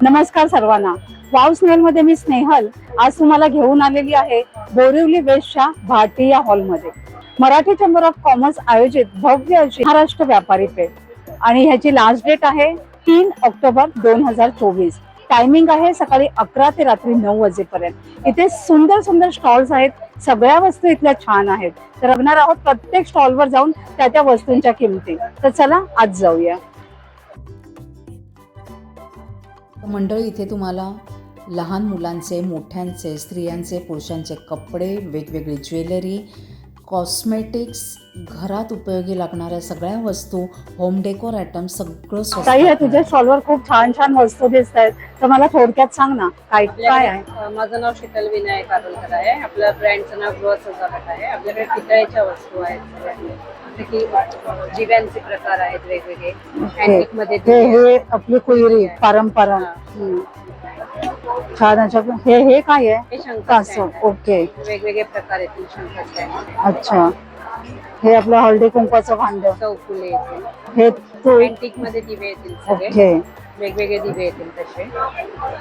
नमस्कार सर्वांना. वाव स्नेहल मध्ये मी स्नेहल आज तुम्हाला घेऊन आलेली आहे बोरिवली वेस्टच्या भाटिया हॉलमध्ये. मराठी चेंबर ऑफ कॉमर्स आयोजित भव्य अशी महाराष्ट्र व्यापारी पेठ आणि ह्याची लास्ट डेट आहे 3 ऑक्टोबर 2024. टायमिंग आहे सकाळी 11 ते रात्री 9 वाजेपर्यंत. इथे सुंदर सुंदर स्टॉल्स आहेत. सगळ्या वस्तू इथल्या छान आहेत. तर बघणार आहोत प्रत्येक स्टॉलवर जाऊन त्या वस्तूंच्या किमती. तर चला आज जाऊया. मंडळी, इथे तुम्हाला लहान मुलांचे, मोठ्यांचे, स्त्रियांचे, पुरुषांचे कपडे, वेगवेगळी ज्वेलरी, कॉस्मेटिक्स, घरात उपयोगी लागणाऱ्या सगळ्या वस्तू, होम डेकोर आयटम सगळं स्वस्त. ताई, तुझ्या स्टॉलवर खूप छान छान वस्तू दिसत आहेत, तर मला थोडक्यात सांग ना काय काय आहे. माझं नाव शीतल विनायक आरोलकर आहे. आपल्या ब्रँडचं नाव गृह सजावट आहे. आपल्याकडे पितळेच्या वस्तू आहेत, जिव्यांचे प्रकार आहेत वेगवेगळे. अँटिक मध्ये हे आपली कुयरी परंपरा छान. हे काय आहे? हे शंकर ओके, वेगवेगळे प्रकार आहेत शंकरचे. अच्छा. हे आपलं हळदी कुंकवाचं भांड, चौफुले येतील. हे अँटिक मध्ये दिवे येतील सगळे. ओके, वेगवेगळे दिवे येतील तसे.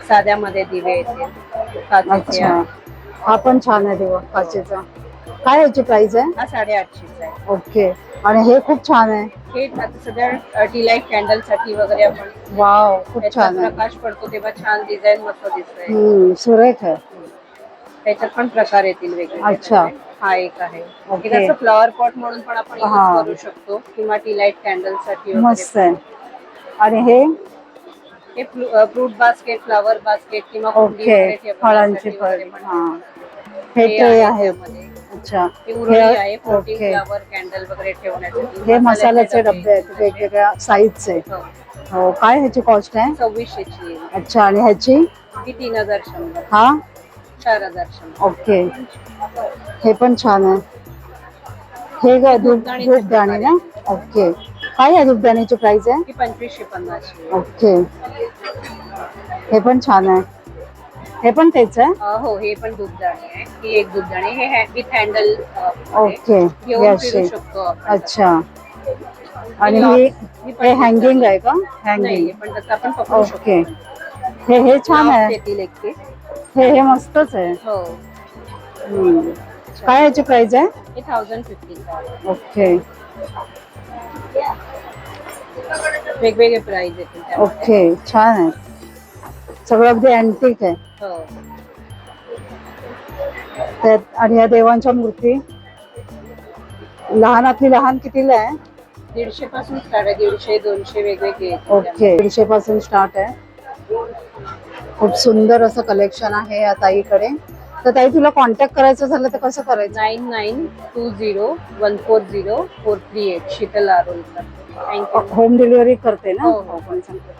साध्यामध्ये दिवे येतील. काचेचे अच्छा. हा पण छान आहे दिवा काचेचा. काय याची प्राइस आहे? हा 850 आहे. ओके. आणि हे खूप छान आहे. हे आता सध्या टी लाईट कॅन्डल साठी वगैरे आपण वाव, खूप छान आहे. प्रकाश पडतो तेव्हा छान डिझाईन मस्त दिसतंय. सुरेख आहे. त्याच्यात पण प्रकार येतील वेगवेगळे. अच्छा. हा एक आहे. ओके. हे कसं फ्लॉवर पॉट म्हणून पण आपण हा. यूज करू शकतो किंवा टी लाईट कॅन्डल साठी मस्त आहे. आणि हे हे फ्रूट बास्केट, फ्लॉवर बास्केट किंवा कुंडी ओके, वगैरे फळांची ठेवण्यासाठी वगैरे फळ. पण. हा, हे ट्रे आहे. त्यामध्ये. अच्छा. हे उरळी आहे. Floating okay. फ्लॉवर कॅन्डल वगैरे ठेवण्यासाठी. हे मसाल्याचे डबे आहेत वेगवेगळ्या साईजचे. हो. हो, काय ह्याची कॉस्ट आहे? 2600 ची. अच्छा. आणि ह्याची? ही 3100. हा, 4100. ओके. हे पण छान आहे. हे काय धूपदाणी ना? ओके. काय आहे धूपदाणीची प्राइस आहे? ही 2550 ची. ओके. हे पण छान आहे. हे पण तेच आहे? हो, हे पण दूधदाणी आहे. ही एक दूधदाणी. हे विथ हँडल ओके. घेऊन फिरू शकतो आपण. अच्छा. आणि हे हँगिंग आहे का? नाही, हँगिंग. पण तसं आपण पकडू शकतो. ओके. हे छान Loft आहे. येतील एक ते. हे मस्तच आहे. हो. काय याची प्राइस आहे? हे 1050. ओके. वेगवेगळे प्राइस येतील त्यामध्ये. ओके, छान आहे. सगळं अगदी अँटिक आहे. हो. त्यात आणि या देवांच्या मूर्ती आपली लहान कितीला आहे? 150 पासून स्टार्ट आहे. 150, 200 वेगवेगळे येतील ओके. 150 पासून स्टार्ट आहे. खूप सुंदर असं कलेक्शन आहे या ताईकडे. तर ताई, तुला कॉन्टॅक्ट करायचं झालं तर कसं करायचं? 9920140438 Sheetal Arolkar. Thank you. Home delivery करते ना? हो. पण सांगते.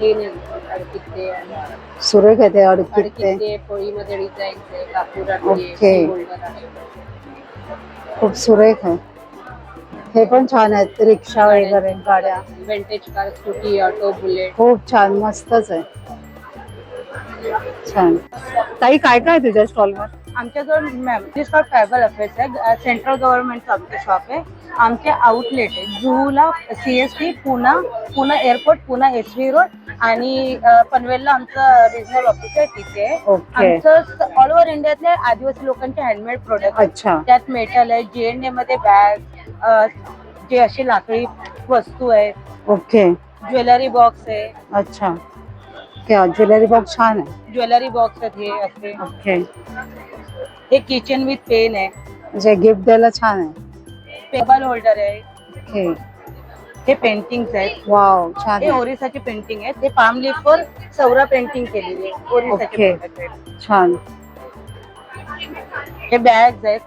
हे अडकित्ते आणि सुरेख आहे ते अडकित्ते. अडकित्ते पोळीमध्ये डिझाईन आहे. कापूरात ओके. गोल्डन आहे. खूप सुरेख आहे. हे पण छान आहेत. रिक्षा वगैरे गाड्या. Vintage car, scooty, auto, bullet. खूप छान, मस्तच आहे. छान. ताई, काय काय तुझ्या स्टॉलवर? आमच्याजवळ मॅम शॉप ट्रायबल अफेअर्स आहे. सेंट्रल गव्हर्नमेंटचं आमचं शॉप आहे. आमचे आउटलेट आहे जुहूला CST, Pune airport, Pune SV road आणि पनवेलला आमचं रिजनल ऑफिस आहे तिथे. ओके. आमचं ऑल ओव्हर इंडियातले आदिवासी लोकांचे हँडमेड प्रोडक्ट. अच्छा. त्यात मेटल आहे, J&A मध्ये बॅग, जे अशी लाकडी वस्तू आहे, ओके. ज्वेलरी बॉक्स आहे. अच्छा. क्या ज्वेलरी बॉक्स छान आहे. ज्वेलरी बॉक्स आहेत हे असे. ओके. हे किचन विथ पेन आहे. म्हणजे गिफ्ट द्यायला छान आहे. टेबल होल्डर आहे. ओके. हे पेंटिंग्स आहेत. वाव, छान हे आहे. ओरिसाची पेंटिंग आहे. ते पाम लीफ वर सौरा पेंटिंग केलेली आहे. ओरिसाची ओके. product आहे. छान. हे बॅग्स आहेत.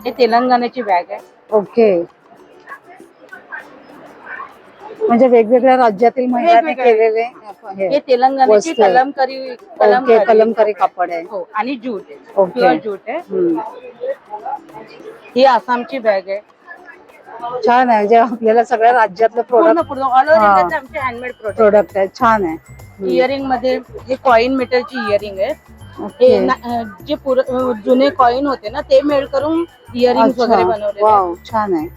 हे तेलंगणाची बॅग आहे. ओके. म्हणजे वेगवेगळ्या राज्यातील महिलांनी केलेले हे तेलंगणाची वस्तू आहे. कलमकारी कलमकारी कापड आहे. हो, आणि जूट आहे. ओके. प्युअर जूट आहे. ही आसामची बॅग आहे. छान आहे. म्हणजे आपल्याला सगळ्या राज्यातलं पूर्ण प्रोडक्ट ऑल ओव्हर इंडियाचे आमचे हँडमेड प्रोडक्ट आहे. छान आहे. इयरिंग मध्ये हे कॉइन मेटलची इयरिंग आहे. ओके. जे जुने कॉइन होते ना ते मेड करून इयरिंग वगैरे बनवले. वाव, छान आहे.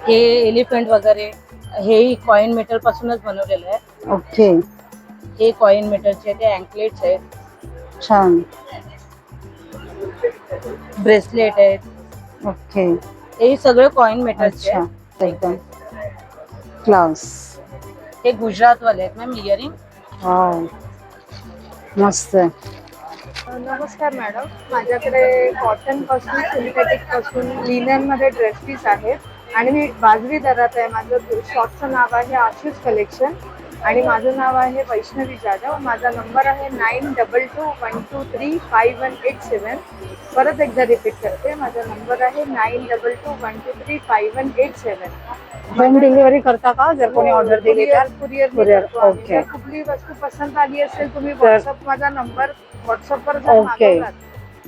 हे एलिफंट वगैरे हे कॉइन मेटल पासूनच बनवलेलं आहे. ओके, हे कॉइन मेटलचे ते अँकलेट्स आहेत, छान. ब्रेसलेट आहेत. ओके, हे सगळे कॉइन मेटलचे अच्छा, आहेत. एकदम क्लास. हे गुजरात वाले आहेत मॅम इयरिंग. वाव, मस्त आहे. नमस्कार मॅडम, माझ्याकडे कॉटन पासून सिंथेटिक पासून लिनन मध्ये ड्रेस पीस आहेत आणि मी वाजवी दरात आहे. माझं शॉपचं नाव आहे आशिष कलेक्शन आणि माझं नाव आहे वैष्णवी जाधव. माझा नंबर आहे 9221235187. परत एकदा रिपीट करते, माझा नंबर आहे 9221235187. होम डिलिव्हरी करता का जर कोणी ऑर्डर दिली तर? कुरिअर. ओके. जर कुठली वस्तू पसंत आली असेल तुम्ही व्हॉट्सअप माझा नंबर व्हॉट्सअपवर जर ओके. मागवलात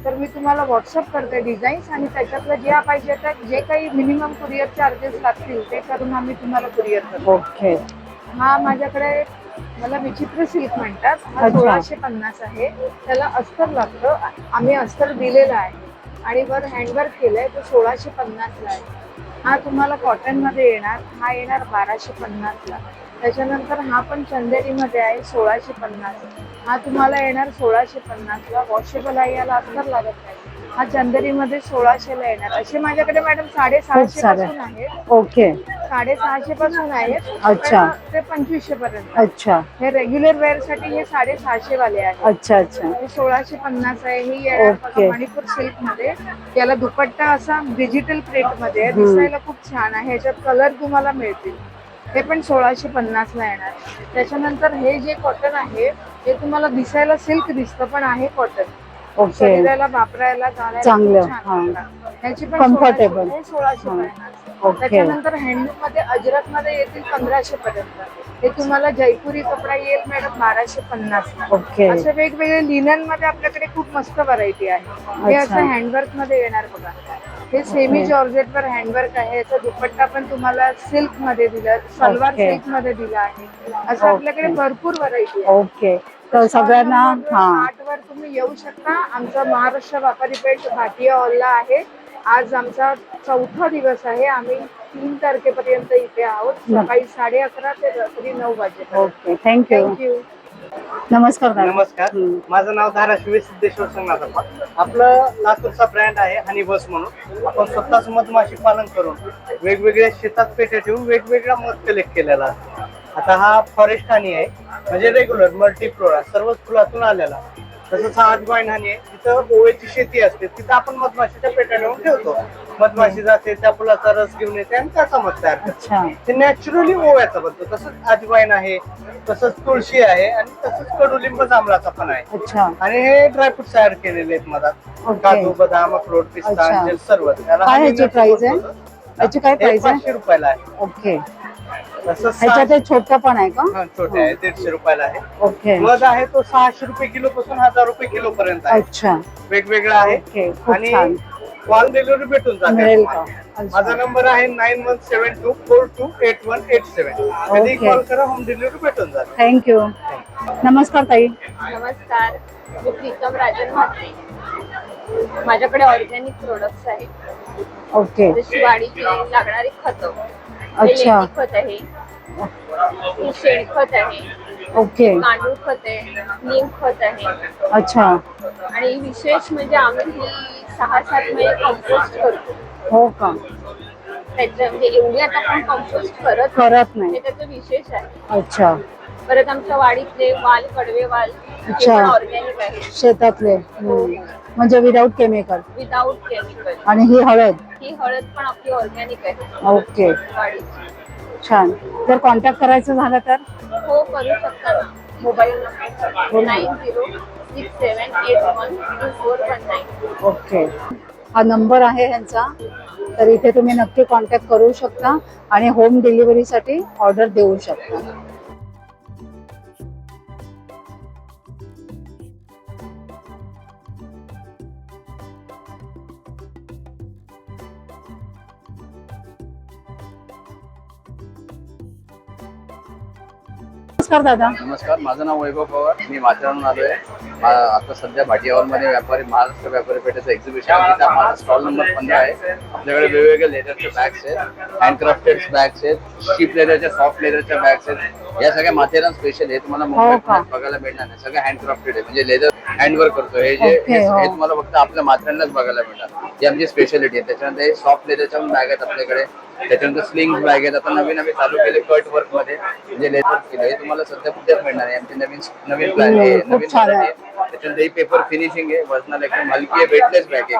तर मी तुम्हाला व्हॉट्सअप करते डिझाईन्स आणि त्याच्यातलं ज्या पाहिजे त्या जे काही मिनिमम कुरिअर चार्जेस लागतील ते करून आम्ही तुम्हाला कुरिअर करतो. ओके, हा माझ्याकडे मला विचित्र सिल्क म्हणतात. हा अच्छा. 1650 आहे. त्याला अस्तर लागतं, आम्ही अस्तर दिलेलं आहे आणि वर हँडवर्क केलंय तो 1650 ला आहे. हा तुम्हाला कॉटन मध्ये येणार, हा येणार 1250 ला. त्याच्यानंतर हा पण चंदेरीमध्ये आहे 1650. हा तुम्हाला येणार 1650 ला. वॉशेबल आहे, याला अस्तर लागत नाही. हा चंदेरीमध्ये 1600 ला येणार. असे माझ्याकडे मॅडम 650 सारे. पासून आहेत. ओके, 650 पासून आहेत अच्छा. ते 2500 पर्यंत. अच्छा, हे रेग्युलर वेअर साठी हे 650 वाले आहेत. अच्छा, अच्छा. हे 1650 आहे. ही येणार ओके. बघा मणिपूर सिल्क मध्ये. याला दुपट्टा असा डिजिटल प्रिंट मध्ये आहे. हम्म. दिसायला खूप छान आहे. ह्याच्यात कलर तुम्हाला मिळतील. हे पण 1650 ला येणार. त्याच्यानंतर हे जे कॉटन आहे हे तुम्हाला दिसायला सिल्क दिसतं पण आहे कॉटन. ओके, शरीराला वापरायला घालायला चांगलं, खूप छान हा. वाटतं. ह्याची पण Comfortable. 1600 हा. येणार. ओके. त्याच्यानंतर हँडलूम मध्ये अजरक मध्ये येतील 1500 पर्यंत. हे तुम्हाला जयपुरी कपडा येईल मॅडम 1250 ला. ओके, असे वेगवेगळे लिनन मध्ये आपल्याकडे खूप मस्त व्हरायटी आहे. हे अच्छा. असं हँडवर्क मध्ये येणार बघा. हे सेमी जॉर्जेट वर हँडवर्क आहे. याचा दुपट्टा पण तुम्हाला सिल्क मध्ये दिला, सलवार ओके. सिल्क मध्ये दिला आहे. असं आपल्याकडे ओके. भरपूर व्हरायटी आहे. ओके. तर सगळ्यांना हा 8 वर तुम्ही येऊ शकता. आमचा महाराष्ट्र व्यापारी पेठ भाटिया हॉलला आहे. आज आमचा 4था दिवस आहे. आम्ही 3 तारखेपर्यंत इथे आहोत. सकाळी 11:30 ते रात्री 9 वाजेपर्यंत. Okay, thank you. थँक्यू. नमस्कार मॅडम. नमस्कार, हम्म. माझं नाव धाराशिव सिद्धेश्वर संगनाथप्पा. आपलं लातूरचा ब्रँड आहे हनी बस म्हणून. आपण स्वतःच मधमाशी पालन करून वेगवेगळ्या शेतात पेट्या ठेवून वेगवेगळा मध कलेक्ट केलेला आहे. आता हा फॉरेस्ट हनी आहे, म्हणजे रेग्युलर मल्टीफ्लोरा सर्वच फुलातून आलेला. तसंच हा अजवाईन हनी आहे, तिथं ओव्याची शेती असते, तिथं आपण मधमाशीच्या पेट्या ठेवून ठेवतो. मधमाशी जाते, त्या फुलाचा रस घेऊन येते आणि त्याचा मध तयार करते. अच्छा, ते नॅचरली ओव्याचा बनतो. तसंच अजवाईन आहे, तसंच तुळशी आहे आणि तसंच कडुलिंब जांभळाचा पण आहे. अच्छा. आणि हे ड्रायफ्रुट्स तयार केलेले आहेत मधात. ओके. काजू, बदाम, अक्रोड, पिस्ता, अच्छा. अंजीर सर्व. त्याला काय honey ह्याची nut प्राइस आहे? बोलतो. याची काय हे प्राइस आहे? 500 रुपयाला आहे. ओके. तसं ह्याच्यात हे छोटं पण आहे का? छोटे आहे 150 रुपयाला आहे. ओके, मध आहे तो 600 रुपये किलो पासून 1000 रुपये किलो पर्यंत आहे. अच्छा. वेगवेगळा आहे ओके, खूप आणि छान. होम डिलिव्हरी भेटून जाते मिळेल तुम्हाला. का? अच्छा. माझा नंबर आहे 9172428187. कधी ओके. कॉल करा, होम डिलिव्हरी भेटून जाते. थँक्यू. नमस्कार ताई. नमस्कार, मी प्रीतम राजन म्हात्रे. माझ्याकडे ऑर्गॅनिक प्रोडक्ट्स आहेत. ओके, जशी वाढीची लागणारी खतं. अच्छा. लेंडी खत आहे, ही शेणखत आहे, ओके, गांडूळ खत आहे, नीम खत आहे अच्छा. आणि विशेष म्हणजे आम्ही ही 6-7 महिने कंपोस्ट करतो. हो का? त्याच्या म्हणजे एवढी आता पण कंपोस्ट करत करत हे नाही. त्याचं विशेष आहे. अच्छा, परत आमच्या वाडीतले वाल, कडवे वाल हे अच्छा. पण ऑर्गॅनिक आहे, शेतातले. हम्म. म्हणजे विदाउट केमिकल. Without chemical. आणि ही हळद. ही हळद पण आपली ऑर्गॅनिक आहे ओके, वाडीची. छान. जर कॉन्टॅक्ट करायचं झालं तर? हो, करू शकता ना. Mobile number 9067812419. ओके, हा नंबर आहे ह्यांचा. तर इथे तुम्ही नक्की कॉन्टॅक्ट करू शकता आणि होम डिलिव्हरीसाठी ऑर्डर देऊ शकता. नमस्कार दादा. नमस्कार, माझं नाव वैभव पवार. मी माथेरानहून आलोय. आता सध्या भाटी हॉलमध्ये व्यापारी महाराष्ट्र व्यापारी पेठेचं एक्झिबिशन आहे. तिथे माझा स्टॉल नंबर 15 आहे. आपल्याकडे वेगवेगळे लेदरचे बॅग्स आहेत, हँडक्राफ्टेड बॅग्स आहेत, शीप लेदरच्या, सॉफ्ट लेदरच्या बॅग्स आहेत. या सगळ्या माथेरान स्पेशल आहे. तुम्हाला मुंबईत बघायला मिळणार नाही. सगळं हँडक्राफ्टेड आहे, म्हणजे लेदर हँडवर्क करतो. हे जे हे तुम्हाला फक्त आपल्या माथेरानलाच बघायला मिळणार. ही आमची स्पेशालिटी आहे. त्याच्यानंतर हे सॉफ्ट लेदरच्या पण बॅग आहेत आपल्याकडे. त्याच्यानंतर स्लिंग बॅग आहेत. आता नवीन आम्ही चालू केले कट वर्क मध्ये, म्हणजे लेदर केलं. हे तुम्हाला सध्या कुठेच मिळणार आहे. आमचे नवीन प्लॅन आहे, नवीन product आहे. त्याच्यानंतर ही पेपर फिनिशिंग आहे, वजनाला एकदम हलकी आहे, वेटलेस बॅग आहे.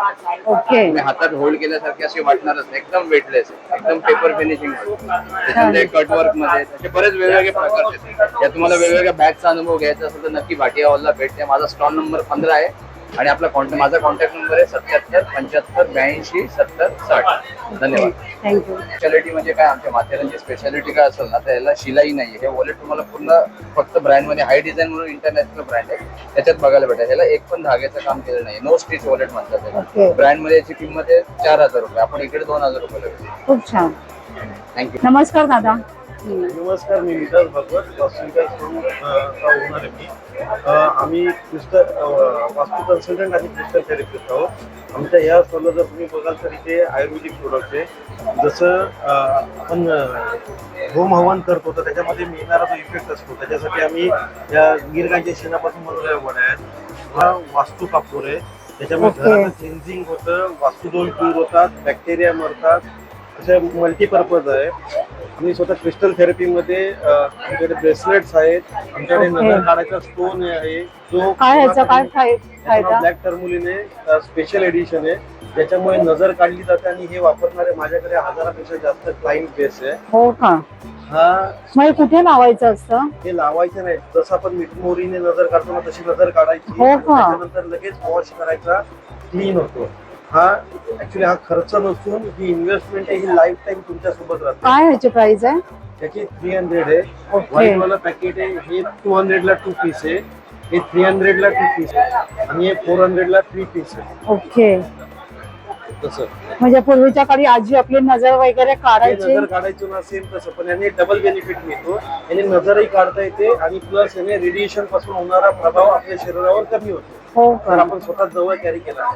तुम्ही हातात होल्ड केल्यासारखी अशी वाटणारच नाही, एकदम वेटलेस आहे, एकदम पेपर फिनिशिंग. त्याच्यानंतर कट वर्क मध्ये त्याचे बरेच वेगवेगळे प्रकार आहेत. या तुम्हाला वेगवेगळ्या बॅगचा अनुभव घ्यायचा असेल तर नक्की भाटी हॉलला भेट द्या. माझा स्टॉल नंबर 15 आहे आणि आपला माझा कॉन्टॅक्ट नंबर आहे 77 75 82 70 60. धन्यवाद. थँक्यू. स्पेशालिटी म्हणजे काय, आमच्या माथेरानची स्पेशालिटी काय असेल ना, तर याला शिलाई नाही. हे वॉलेट तुम्हाला पूर्ण फक्त ब्रँड मध्ये हाय डिझाईन म्हणून इंटरनॅशनल ब्रँड आहे, त्याच्यात बघायला भेटेल. याला एक पण धाग्याचं काम केलं नाही, नो स्टिच वॉलेट म्हणतात त्याला. ब्रँड मध्ये याची किंमत आहे 4000 रुपये, आपण इकडे 2000 रुपये लागेल. खूप छान. थँक्यू. नमस्कार दादा. नमस्कार, मी विकास भगवत, वास्तुविकास होणार आहे मी. आम्ही वास्तू कन्सल्टंट आणि क्रिस्टल थेरपिस्ट आहोत. आमच्या या स्टॉलला जर तुम्ही बघाल तर इथे आयुर्वेदिक प्रोडक्ट आहे. जसं आपण होम हवन करतो तर त्याच्यामध्ये मिळणारा जो इफेक्ट असतो, त्याच्यासाठी आम्ही या गिरगांच्या शेणापासून बनवलेल्या वड्या आहेत. हा वास्तू कापूर आहे, त्याच्यामुळे घराचं क्लिन्झिंग होतं, वास्तुदोष दूर होतात, बॅक्टेरिया मरतात, असे मल्टीपर्पज आहे. आम्ही स्वतः क्रिस्टल थेरपीमध्ये आमच्याकडे ब्रेसलेट्स आहेत, आमच्याकडे नजर काढायचा स्टोन आहे जो ब्लॅक टर्मुलिने स्पेशल एडिशन आहे, ज्याच्यामुळे नजर काढली जाते आणि हे वापरणारे माझ्याकडे 1000पेक्षा जास्त क्लाइंट बेस आहे. हो का? हा कुठे लावायचं असतं? हे लावायचं नाही, जसं आपण मिठमोरीने नजर काढतो ना तशी नजर काढायची, त्याच्यानंतर लगेच वॉश करायचा, क्लीन होतो. हा ऍक्च्युली हा खर्च नसून ही इन्व्हेस्टमेंट आहे, ही लाईफ टाइम तुमच्या सोबत राहते. काय ह्याची प्राइस आहे? त्याची 300 आहे. व्हाईट वाला पॅकेट आहे, हे 200 ला 2 पीस आहे, हे 300 ला 2 पीस आहे आणि हे 400 ला 3 पीस आहे. ओके. तसं म्हणजे पूर्वीच्या काळी आजी आपली नजर वगैरे काढायची, नजर काढायची ना सेम तसं, पण याने डबल बेनिफिट मिळतो. याने नजरही काढता येते आणि प्लस याने रेडिएशन पासून होणारा प्रभाव आपल्या शरीरावर कमी होतो. तर आपण स्वतः जवळ कॅरी केला,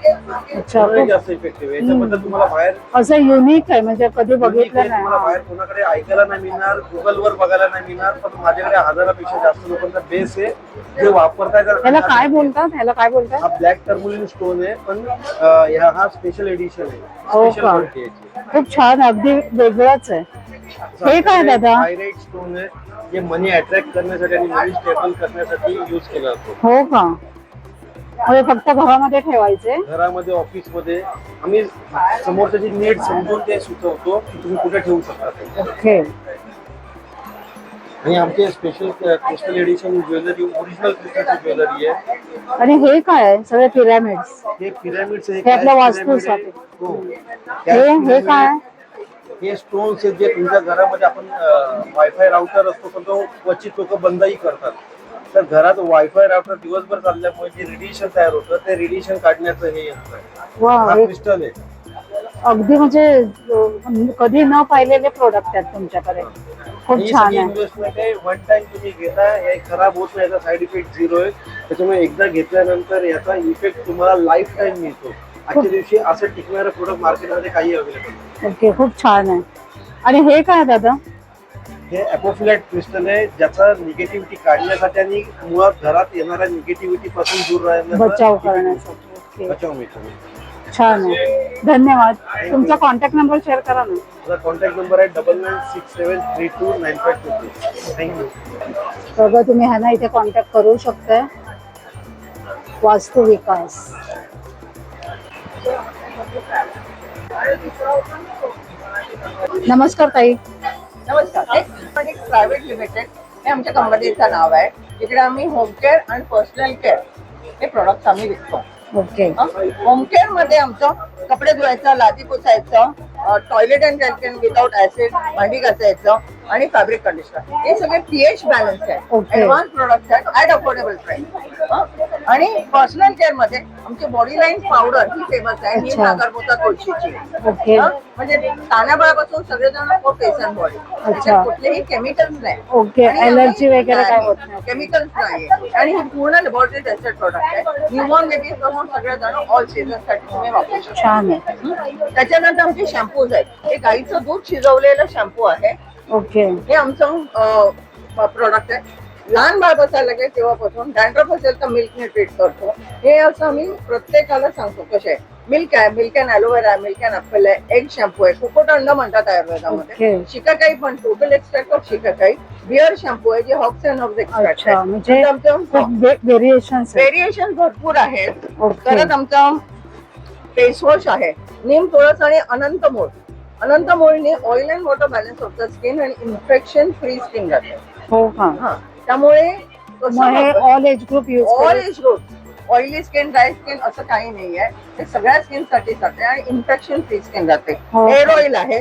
जास्त इफेक्टिव्ह. याच्याबद्दल तुम्हाला बाहेर असं युनिक आहे, म्हणजे कधी बघितलं नाही. तुम्हाला बाहेर कोणाकडे ऐकायला नाही मिळणार, गुगलवर बघायला नाही मिळणार, पण माझ्याकडे 1000पेक्षा जास्त लोकांचा बेस आहे जे वापरताय. ह्याला काय बोलतात? ह्याला काय बोलतात? हा ब्लॅक टर्मुलिन स्टोन आहे, पण हा स्पेशल एडिशन आहे. स्पेशल क्वालिटी आहे, खूप छान, अगदी वेगळंच आहे. हे काय दादा? थायराइड स्टोन आहे, जे मनी अट्रॅक्ट करण्यासाठी आणि मनी स्टेबल करण्यासाठी यूज केला जातो. हो का? म्हणजे फक्त घरामध्ये ठेवायचे? घरामध्ये, ऑफिस मध्ये. आम्ही समोरच्याची नीड समजून ते सुचवतो की तुम्ही कुठे ठेवू शकता. ओके. आणि आमचे special crystal edition jewellery, original क्रिस्टलची ज्वेलरी आहे. आणि हे काय आहे? सगळे पिरॅमिड्स? हे पिरॅमिड्स हे आपल्या वास्तूसाठी. हो. हे काय? हे स्टोन्स आहेत जे तुमच्या घरामध्ये, आपण वायफाय राउटर असतो पण तो क्वचित लोक बंदही करतात. तर घरात वायफाय राउटर दिवसभर चालल्यामुळे जे रेडिएशन तयार होतं ते रेडिएशन काढण्याचं हे यंत्र आहे. हा क्रिस्टल आहे. अगदी म्हणजे कधी न पाहिलेले प्रोडक्ट आहेत तुमच्याकडे. खूप छान आहे. इन्व्हेस्टमेंट आहे, वन टाइम तुम्ही घेता, हे खराब होत नाही, याचा साईड इफेक्ट 0 आहे. त्याच्यामुळे एकदा घेतल्यानंतर याचा इफेक्ट तुम्हाला लाईफ टाइम मिळतो. आजच्या दिवशी असं टिकणारं प्रोडक्ट मार्केटमध्ये काही अवेलेबल. ओके, खूप छान आहे. आणि हे काय दादा? हे अपोफ्लॅट क्रिस्टल आहे, ज्याचा निगेटिव्हिटी काढण्यासाठी आणि मुळात घरात येणाऱ्या निगेटिव्हिटी पासून दूर राहण्याचा बचाव करण्यासाठी. बचाव मिळतो. छान आहे, धन्यवाद. तुमचा कॉन्टॅक्ट नंबर शेअर करा ना. माझा कॉन्टॅक्ट नंबर आहे 9967329522. थँक्यू. बघा, तुम्ही ह्यांना इथे कॉन्टॅक्ट करू शकताय. वास्तू विकास. नमस्कार ताई. नमस्कार. प्रायव्हेट लिमिटेड हे आमच्या कंपनीचं नाव आहे. इकडे आम्ही होम केअर आणि पर्सनल केअर हे प्रोडक्ट आम्ही विकतो. ओके. होम केअर मध्ये आमचं कपडे धुवायचं, लादी पुसायचं, टॉयलेट अँड विदाउट ऍसिड, भांडी घासायचं, आणि फॅब्रिक कंडिशनर हे सगळे पीएच बॅलन्स आहे. Okay. ऍडव्हान्स प्रोडक्ट आहेत ऍट अफोर्डेबल प्राइस. आणि पर्सनल केअर मध्ये आमची बॉडी लाईन पावडर ही फेमस आहे. ही अच्छा. नागरगोटा तुळशीची. ओके. म्हणजे ताण्याबाळापासून सगळेजण फेस अँड बॉडी. अच्छा. कुठलेही केमिकल्स नाही. ओके. एलर्जी वगैरे काय होत नाही. केमिकल्स नाही आणि हे पूर्ण लॅबोरेटरी टेस्टेड प्रोडक्ट आहे. न्यूबॉर्न बेबी पासून सगळेजण ऑल सीझन साठी तुम्ही वापरू शकता. छान आहे. त्याच्यानंतर आमचे शॅम्पूज आहेत. हे गाईचं दूध शिजवलेलं शॅम्पू आहे. ओके. हे आमचं प्रोडक्ट आहे. लहान बाळ बसायला लागेल तेव्हापासून डॅन्ड्रफ असेल तर मिल्कने ट्रीट करतो. हे असं आम्ही प्रत्येकाला सांगतो कसे आहे. मिल्क आहे, मिल्क अँड ॲलोवेरा आहे, मिल्क अँड ॲपल आहे, एग शॅम्पू आहे, कुकुटंड म्हणतात आयुर्वेदामध्ये. ओके. शिकाकाई पण total extract of shikakai. Beer shampoo आहे जे हॉक्स अँड हॉब्स एक्स्ट्रॅक्ट अच्छा. आहे. म्हणजे आमचं व्हेरिएशन. व्हेरिएशन भरपूर आहेत. ओके. परत आमचा फेस वॉश आहे निम तुळस आणि अनंतमूळ. अनंतमूळने oil and water balance of the skin आणि इन्फेक्शन फ्री स्किन जाते. हो का. हा त्यामुळे मग हे all age group use all age group oily skin dry skin असं काही नाहीये. ते सगळ्या स्किन साठी जाते आणि इन्फेक्शन फ्री स्किन जाते. हो. हेअर ऑइल आहे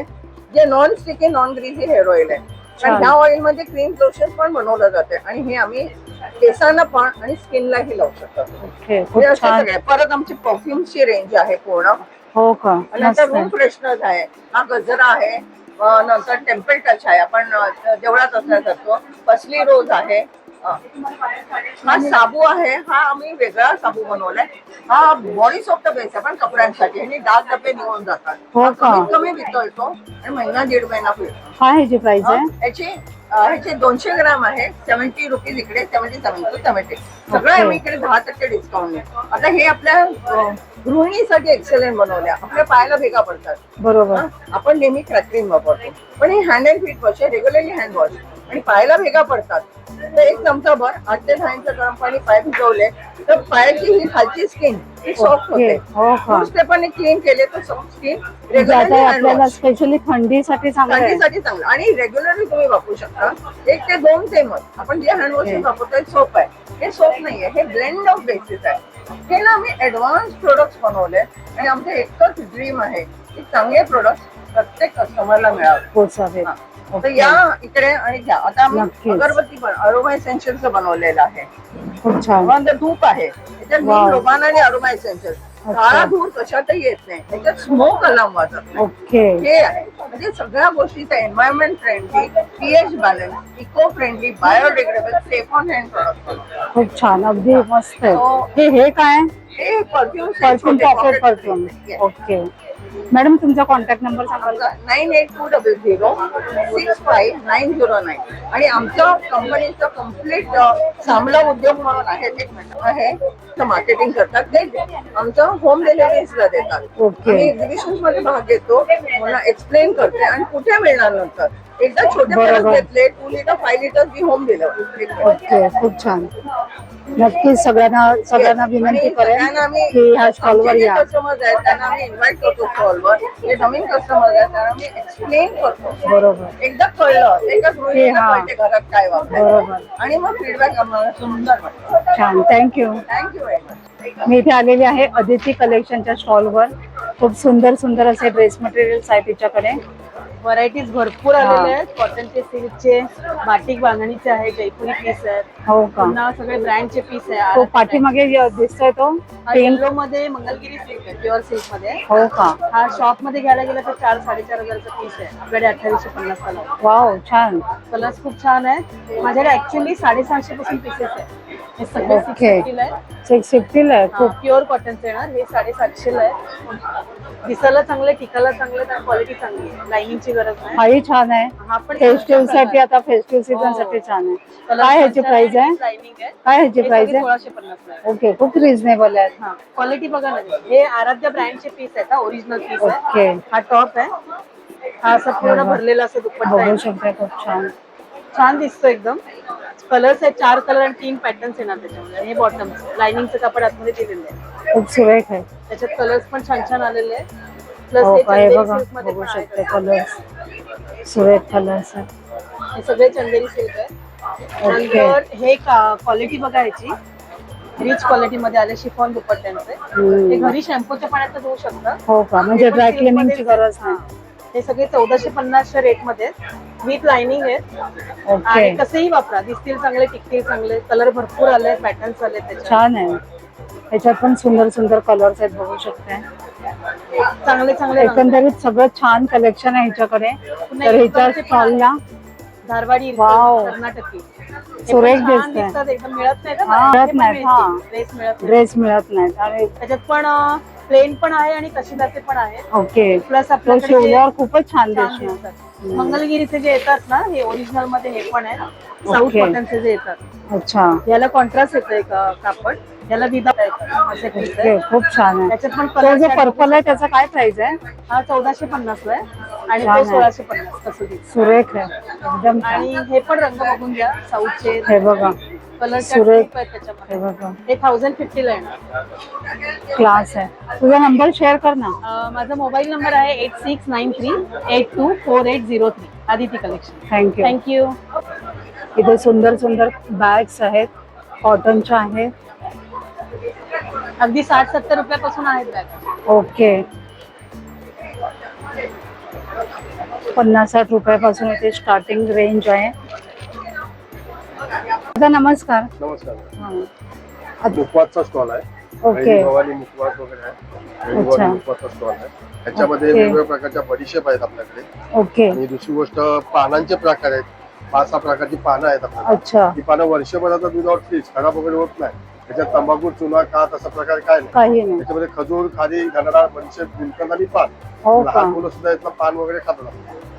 जे non sticky non greasy hair oil आहे. आणि ह्या ऑइल मध्ये क्रीम लोशन पण बनवलं जाते आणि हे आम्ही केसांना पण आणि स्किनलाही लावू शकतो. ओके. हे खूप असे छान. सगळे. परत आमची परफ्युमची रेंज आहे पूर्ण. हो का. आणि नंतर मस्त आहे. रूम फ्रेशनर आहे. हा गजरा आहे. नंतर टेम्पल टच आहे आपण देवळात असण्यासारखं. पसली रोज आहे. हा साबू आहे. हा आम्ही वेगळा साबू बनवलाय. हा बॉडी सॉफ्ट बेस आहे पण कपड्यांसाठी आणि डाग डबे निघून जातात. हो हा का? कमीत कमी वितळतो आणि महिना दीड महिना फिरतो. काय ह्याची प्राइस आहे? ह्याचे 200 ग्राम आहे. 70 रुपीज इकडे 77 to 70. सगळं Okay. आम्ही इकडे 10% डिस्काउंट आहे. आता हे आपल्या गृहिणीसाठी एक्सलेंट बनवल्या. आपल्या पायाला भेगा पडतात. बरोबर. आपण नेहमी क्रॅकरिंग वापरतो पण हे हँड अँड फीट वॉश आहे. रेग्युलरली हँड वॉश आणि पायाला भेगा पडतात तर एक चमचाभर 8 ते 10 इंच गरम पाणी पाय भिजवले तर पायाची ही खालची स्किन ही सॉफ्ट ओके. होते. हो का. स्टेपाने क्लीन केले तर सॉफ्ट स्किन म्हणजे आता रेग्युलरली हँड आपल्याला वॉश स्पेशली थंडीसाठी चांगलं आहे. थंडीसाठी चांगलं आणि रेग्युलरली तुम्ही वापरू शकता. 1 ते 2 चमच. आपण जे हँड वॉश Okay. वापरतोय सोप आहे. हे सोप नाहीये. हे ब्लेंड ऑफ बेसिस आहे. हे ना आम्ही ऍडव्हान्स प्रोडक्ट्स बनवले आणि आमचं एकच ड्रीम आहे की चांगले प्रोडक्ट प्रत्येक कस्टमरला मिळावे. पोचावे. हा. तर ओके. या इकडे आणि घ्या. आता आम्ही नक्कीच. अगरबत्ती पण अरोमा एसेन्शियलचं बनवलेलं आहे. खूप छान. नंतर धूप आहे. त्याच्यात Wow. नीम, रोगान आणि अरोमा एसेन्शियल. काळा धूर कशातही येत नाही. त्याच्यात स्मोक अलार्म वाजत नाही. ओके. हे आहे म्हणजे सगळ्या गोष्टीचा environment friendly, pH balance, eco friendly, biodegradable, safe on hand product. खूप छान. अगदी मस्त आहे. हो. हे काय? हे perfume perfume pocket perfume. Okay. Madam तुमचा कॉन्टॅक्ट नंबर सांगाल का? 9820065909 आणि आमच्या कंपनीचं कम्प्लीट सामला उद्योग म्हणून आहे मार्केटिंग करतात. ते आमचं होम डिलिव्हरीजला देतात. ओके. आम्ही एक्झिबिशन मध्ये भाग घेतो. मला एक्सप्लेन करते आणि कुठे मिळणार नंतर एकदा छोटे बरोबर. प्रॉडक्ट घेतले 2 लिटर 5 लिटर मी होम डिलिव्हरी. ओके. खूप छान. नक्कीच सगळ्यांना विनंती करेन की ह्या स्टॉलवर या. कस्टमर्स आहेत त्यांना आम्ही इन्व्हाइट करतो स्टॉलवर. जे नवीन कस्टमर्स आहेत त्यांना आम्ही एक्सप्लेन करतो. बरोबर. एकदा कळलं एकच गृहिणीला हा. कळते घरात काय वापरायचं बरोबर. आणि मग फीडबॅक आम्हाला सुंदर वाटतं. छान. थँक्यू. Thank you very much. मी इथे आलेली आहे अदिती कलेक्शनच्या स्टॉलवर. खूप सुंदर सुंदर असे ड्रेस मटेरियल्स आहेत तिच्याकडे. व्हरायटीज भरपूर आलेले आहेत. कॉटनचे, सिल्कचे, बाटिक बांधणीचे आहे, जयपुरी पीस आहेत. हो का. पुन्हा सगळे ब्रँडचे पीस तो आहे. पाठीमागे दिसतोय तो पिंक. येलो मध्ये मंगलगिरी सिल्क आहे, प्युअर सिल्क मध्ये. हो का. हा शॉप मध्ये घ्यायला गेला तर 4-4.5 हजारचा पीस आहे. आपल्याकडे 2850 ला. वाव. छान. कलर्स खूप छान आहेत. माझ्याकडे ऍक्च्युअली 750 पासून पीसेस आहेत. हे सगळे ओके. 650 ला आहे. 650 आहे. खूप. प्युअर कॉटनचे येणार. हे 750 ला आहे. दिसायला चांगले, टिकायला चांगले, क्वालिटी चांगली आहे. लाइनिंगची गरज नाही. हाही छान आहे. हा पण फेस्टिव्ह साठी आता फेस्टिव्ह सीझन साठी छान आहे. काय ह्याची प्राइस आहे? लाइनिंग आहे. काय ह्याची प्राइस आहे? 1650 ला आहे. ओके. खूप रिझनेबल आहे. हा क्वालिटी बघा ना. हे आराध्य ब्रँडचे पीस आहेत. ओरिजिनल पीस आहे. ओके. हा टॉप आहे. हा असं पूर्ण भरलेला असं दुपट्टा बघू आहे. शकता. खूप छान. छान दिसतो एकदम. कलर्स आहेत 4 कलर आणि 3 पॅटर्न्स येणार त्याच्यामध्ये. आणि हे बॉटम लाइनिंगचं कापड आतमध्ये दिलेलं आहे. खूप सुरेख आहे. त्याच्यात कलर्स पण छान छान आलेले आहेत. प्लस हो हे काय चंदेरी बघा. सिल्क मध्ये बघू पण आहेत. शकते कलर्स. सुरेख कलर्स आहे. हे सगळे चंदेरी सिल्क आहे. नंतर हे क्वालिटी बघा ह्याची. रिच क्वालिटी मध्ये आले शिफॉन दुपट्ट्यांचे. हे घरी शॅम्पूच्या पाण्यात धुवू शकता. हो का. म्हणजे ड्राय क्लिनिंगची गरज नाही. हे सगळे 1450च्या रेट मध्ये विथ लाइनिंग आहेत ओके आणि कसेही वापरा, दिसतील चांगले, टिकतील चांगले, कलर भरपूर आले, पॅटर्न्स आले त्याच्यात, छान आहे. ह्याच्यात पण सुंदर सुंदर कलर्स आहेत, बघू शकते. चांगले चांगले रंग. एकंदरीत सगळं छान कलेक्शन आहे ह्याच्याकडे. तर ह्याच्या स्टॉलला धारवाडी, वाव. कर्नाटकी हे सुरेख पण छान दिसतंय. दिसतात, एकदम मिळत नाही हा, मिळत नाही, हा. ड्रेस मिळत नाही. ड्रेस मिळत नाहीत आणि त्याच्यात पण प्लेन पण आहे आणि कशिदाचे पण आहेत. ओके प्लस तो आपल्याकडे शिवल्यावर खूपच छान छान दिसणार. दिसतात. मंगलगिरीचे जे येतात ना, हे ओरिजिनल मध्ये हे पण आहे, साऊथ ओके. कॉटनचे जे येतात, अच्छा याला कॉन्ट्रास्ट येतं एक कापड, याला विदाउट येतं असे piece ओके, आहेत. खूप छान आहे. त्याच्यात पण तो कलर जो पर्पल आहे त्याचा काय प्राइस आहे? हा 1450 ला आहे आणि छान तो आहे. 1650 कसं सुरेख आहे एकदम छान. आणि हे पण रंग बघून घ्या, साऊथचे हे बघा कलर सुरेख. आहेत हे त्याच्यामध्ये. बघा हे 1050 ला येणार. क्लास आहे. तुझा नंबर शेअर कर ना. माझा मोबाईल नंबर आहे 8693824803. आदिती कलेक्शन. थँक्यू. थँक्यू. इथे सुंदर सुंदर बॅग्स आहेत, कॉटनच्या आहेत. अगदी 60-70 रुपयापासून आहेत बॅग. ओके 50-60 रुपयापासून इथे स्टार्टिंग रेंज आहे. दादा नमस्कार. नमस्कार. हा. मुखवासचा स्टॉल आहे. ओके बहिणी भवानी मुखवास वगैरे आहे. बहिणी भवानी मुखवासचा स्टॉल आहे. त्याच्यामध्ये ओके. वेगवेगळ्या प्रकारच्या बडीशेप आहेत आपल्याकडे. ओके आणि दुसरी गोष्ट पानांचे प्रकार आहेत. 5-6 प्रकारची पानं आहेत आपल्याकडे. अच्छा ती पानं वर्षभराचा विदाउट फ्रीज खराब वगैरे होत नाही. त्याच्यात तंबाखू चुना का तसा प्रकार काय नाही. काही नाही. त्याच्यामध्ये खजूर खारी घनडाळ बडीशेप गुलकंद आणि पान. हो का लहान मुलं सुद्धा यातलं पान वगैरे खातात.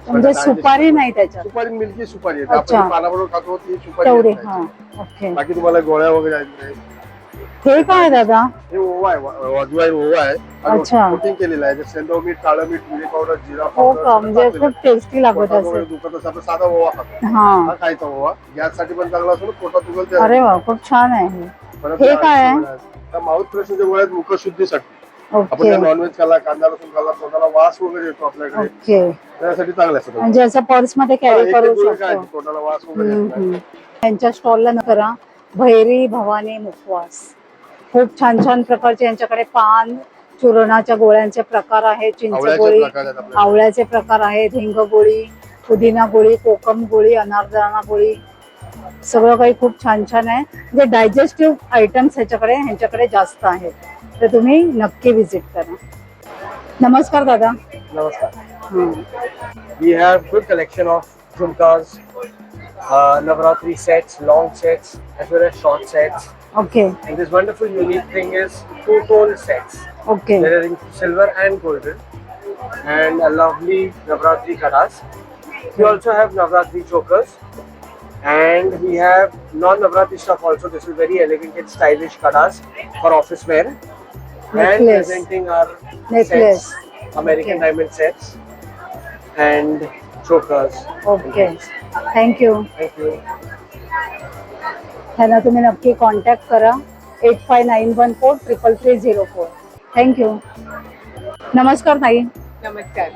म्हणजे सुपारी नाही त्याच्यात सुपारी मिल्की सुपारी आहे. अच्छा. आपण पानाबरोबर खातो ती सुपारी तेवढे. येत हा नाही. ओके. बाकी तुम्हाला गोळ्या वगैरे आहेत. हे काय दादा? हे ओवा आहे, वाजवाई ओवा आहे. अच्छा. कोटिंग केलेलं आहे. सेंधव मीठ, काळं मीठ, मिरी पावडर, जिरा हो पावडर का, म्हणजे खूप टेस्टी लागत पोटात वगैरे असेल. दुखत असेल आपण साधा ओवा खातो. हा हा खायचा ओवा गॅससाठी पण चांगला असतो. पोटात दुखल ते अरे वा, खूप छान आहे हे. परत हे काय आहे? त्या माउथ फ्रेशनच्या गोळ्या आहेत मुखशुद्धीसाठी. आपण ओके नॉनव्हेज खाल्ला, कांदा लसूण खाल्ला, तोंडाला वास वगैरे येतो आपल्याकडे, ओके. त्यासाठी चांगलं असतं. म्हणजे असं पर्स मध्ये कॅरी करू शकतो. तोंडाला वास वगैरे येत नाही. त्यांच्या स्टॉलला न करा भैरी भवानी मुखवास. खूप छान छान प्रकारचे यांच्याकडे पान चूर्णाच्या गोळ्यांचे प्रकार आहेत. चिंच आवळ्याचे गोळी, प्रकार आहेत आपल्याकडे. आवळ्याचे प्रकार आहेत, हिंग गोळी, पुदिना गोळी, कोकम गोळी, अनारदाना गोळी, सगळं काही खूप छान छान आहे. म्हणजे डायजेस्टिव्ह आयटम्स ह्यांच्याकडे जास्त आहेत. तर तुम्ही नक्की व्हिजिट करा. नमस्कार दादा. नमस्कार. हं. We have good collection of jhumkas, Navratri sets, long sets, as well as short sets. Okay And this wonderful unique thing is two-tone sets. Okay They're in silver and golden, and a lovely Navratri kadas. We also have Navratri chokers, and we have non-Navratri stuff also. This is very elegant and stylish kadas for office wear. And Necklace. presenting our Necklace. sets, American Okay. diamond sets, and chokers. Okay thank you. Thank you. त्यांना तुम्ही नक्की contact करा. 8591433304. Thank you. नमस्कार ताई. नमस्कार.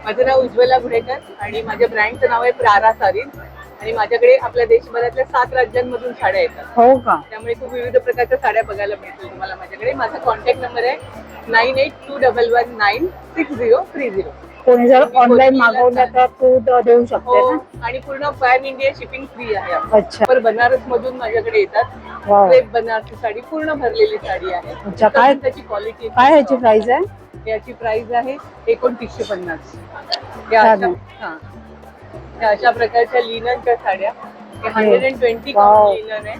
माझं नाव उज्ज्वला गुडेकर आणि माझ्या ब्रँडचं नाव आहे प्रारा सारीज आणि माझ्याकडे आपल्या देशभरातल्या 7 राज्यांमधून साड्या येतात. हो का? त्यामुळे खूप विविध प्रकारच्या साड्या बघायला मिळतील तुम्हाला माझ्याकडे. माझा कॉन्टॅक्ट नंबर आहे 9821196030. कोणी जर ऑनलाईन मागवलं तर तू देऊ शकते हो ना? आणि पूर्ण पॅन इंडिया शिपिंग फ्री आहे आपलं. अच्छा. पर बनारस मधून माझ्याकडे येतात. वाव. क्रेप बनारसी साडी पूर्ण भरलेली साडी आहे. अच्छा, काय- तसं त्याची क्वालिटी काय ह्याची प्राइस आहे? याची प्राइस आहे 2950. छान आहे. या अशा प्रकारच्या लिननच्या साड्या 120 वाव. काउंट लिनन आहे.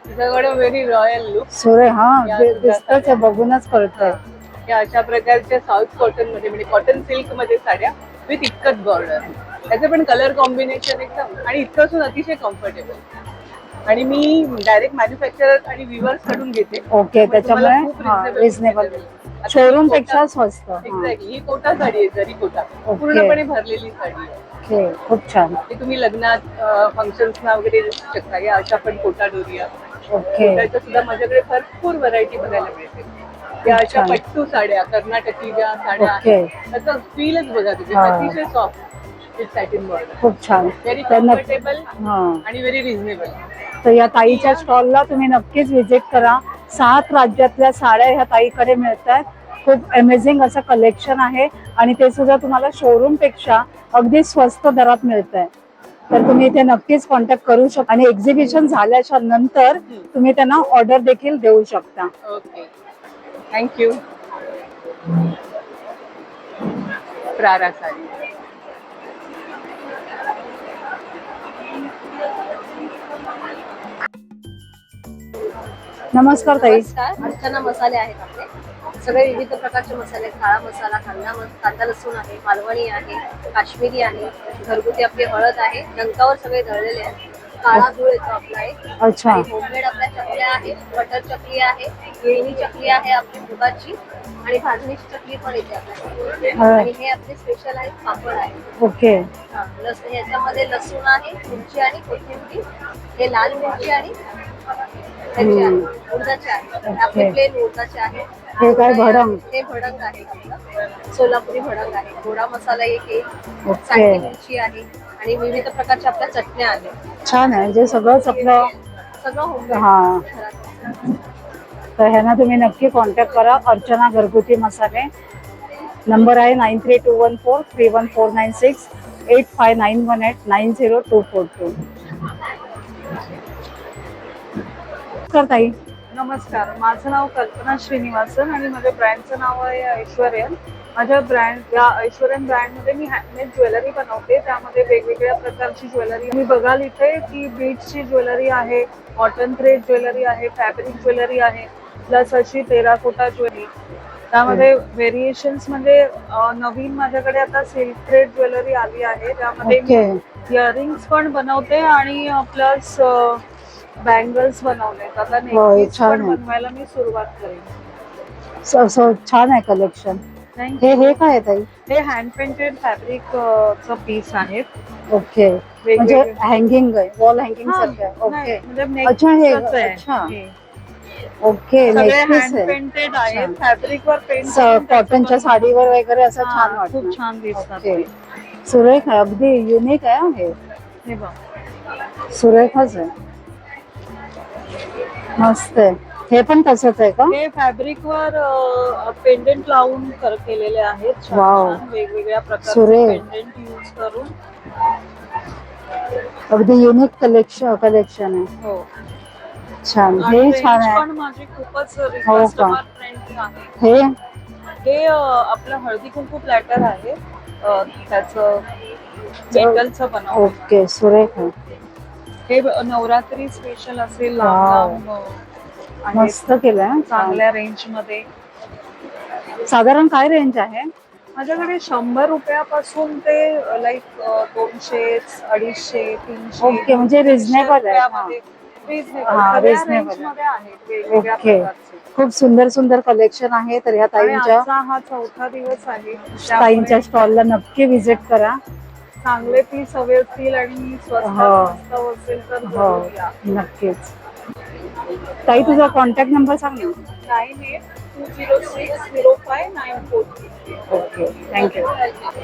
तुझ्याकडे व्हेरी रॉयल लुक. सुरे हा या दिसतच आहे, बघूनच कळतंय. या अशा प्रकारच्या साऊथ कॉटन मध्ये म्हणजे कॉटन सिल्क मध्ये साड्या विथ इतकत बॉर्डर. त्याचे पण कलर कॉम्बिनेशन एकदम आणि इतकं असून अतिशय कम्फर्टेबल. आणि मी डायरेक्ट मॅन्युफॅक्चरर आणि विवर्स कडून घेते. ओके त्याच्यामुळे रिझनेबल, शोरूम पेक्षा स्वस्त. हा. एक्झॅक्टली. ही कोटा साडी आहे, जरी कोटा पूर्णपणे भरलेली साडी आहे. ओके खूप छान. ते तुम्ही लग्नात फंक्शन्सना वगैरे दिसू शकता. या अशा पण कोटा डोरिया. ओके कोटाच्या सुद्धा माझ्याकडे भरपूर व्हरायटी बघायला मिळते. या अशा छान. पट्टू साड्या, कर्नाटकी ज्या साड्या ओके. आहेत त्याचा फीलच बघा तुम्ही. हा. अतिशय सॉफ्ट विथ सॅटिन बॉर्डर. खूप छान. व्हेरी त्यांना कम्फर्टेबल हा आणि व्हेरी रिझनेबल. तर या ताईच्या स्टॉलला तुम्ही नक्कीच व्हिजिट करा. 7 राज्यातल्या साड्या ह्या ताईकडे मिळतात. खूप अमेझिंग असं कलेक्शन आहे आणि ते सुद्धा तुम्हाला शोरूम पेक्षा अगदी स्वस्त दरात मिळत आहे. तर तुम्ही इथे नक्कीच कॉन्टॅक्ट करू शकता आणि एक्झिबिशन झाल्याच्या नंतर तुम्ही त्यांना ऑर्डर देखील देऊ शकता. Okay, thank you. प्रारा साडी. नमस्कार ताई. नमस्कार. अर्चना मसाले आहेत आपले. सगळे विविध प्रकारचे मसाले, काळा मसाला, कांदा लसूण आहे, मालवणी आहे, काश्मीरी आहे, घरगुती आपली हळद आहे, डंकावर सगळे दळलेले आहेत. काळा गुळ येतो आपला एक. अच्छा. होममेड आपल्या चकल्या आहेत, बटर चकली आहे, गिरणी चकली आहे आपली मुगाची आणि भाजणीची चकली पण येते आपल्याकडे. आणि हे आपले स्पेशल आहेत पापड आहे. ओके. ह्याच्यामध्ये लसूण आहे, मिरची आणि कोथिंबीर, हे लाल मिरची आणि ह्याची आहे, उडदाचे आहे. आपले प्लेन उडदाचे आहे. हे काय भडंग? हे भडंग आहे आपलं, सोलापुरी भडंग आहे. गोडा मसाला एक आहे, ओके. साठी मिरची आहे आणि विविध प्रकारच्या आपल्या चटण्या आहेत. छान आहे, म्हणजे सगळंच आपलं. सगळं होममेड हा. घरात. तर ह्यांना तुम्ही नक्की कॉन्टॅक्ट करा. अर्चना घरगुती मसाले. नंबर आहे 9321431496 8591890242. ताई. नमस्कार, माझं नाव कल्पना श्रीनिवासन आणि माझ्या ब्रँडचं नाव आहे ऐश्वर्यन. माझ्या ऐश्वर्यन ब्रँडमध्ये मी हँडमेड ज्वेलरी बनवते. त्यामध्ये वेगवेगळ्या प्रकारची ज्वेलरी तुम्ही बघाल इथे की बीड्सची ज्वेलरी आहे, कॉटन थ्रेड ज्वेलरी आहे, फॅब्रिक ज्वेलरी आहे, प्लस अशी टेराकोटा ज्वेलरी. त्यामध्ये व्हेरिएशन्स म्हणजे नवीन माझ्याकडे आता सिल्क थ्रेड ज्वेलरी आली आहे. त्यामध्ये मी इयरिंग्स पण बनवते आणि प्लस बँगल्स बनवलेत. आता नेकलेस पण बनवायला मी सुरुवात करेन. छान आहे कलेक्शन. हे काय आहे ताई? हे हँड पेंटेड फॅब्रिक च पीस आहेत. ओके. म्हणजे हँगिंग आहे, वॉल हँगिंग सारखं आहे. ओके. म्हणजे अच्छा. हे अच्छा. ओके. हँड पेंटेड आहे, फॅब्रिक वर पेंट कॉटनच्या साडीवर वगैरे असं छान वाटतं. खूप छान दिसतात. सुरेख आहे, अगदी युनिक आहे. हे बघ, सुरेखच आहे, मस्त आहे. हे पण तसंच आहे का? हे फॅब्रिक वर पेंडेंट लावून केलेले आहेत. वाव. वेगवेगळ्या प्रकारचे सुरेख. पेंडेंट यूज करून अगदी युनिक कलेक्शन आहे. हो. छान. हे छान आहे. पण माझी खूपच हो कस्टमर का? फ्रेंडली आहे. हे आपलं हळदी कुंकू प्लॅटर आहे. त्याचं मेटलचं बनवलं. ओके. सुरेख आहे. हे नवरात्री स्पेशल असेल. वाव. मस्त केलंय. चांगल्या रेंज मध्ये. साधारण काय रेंज आहे? माझ्याकडे 100 रुपयापासून ते लाईक 200, 250, 300. ओके. म्हणजे रिझनेबल आहे. रिझनेबल मध्ये आहेत वेगवेगळ्या ओके. प्रकारचे. खूप सुंदर सुंदर कलेक्शन आहे. तर ह्या ताईंच्या आजचा हा 4था दिवस आहे. ताईंच्या स्टॉलला नक्की व्हिजिट करा. चांगले पीस हवे असतील आणि स्वस्त मस्त असेल तर जरूर या. नक्कीच. ताई तुझा कॉन्टॅक्ट नंबर सांग ना. 9820605943. ओके. थँक्यू.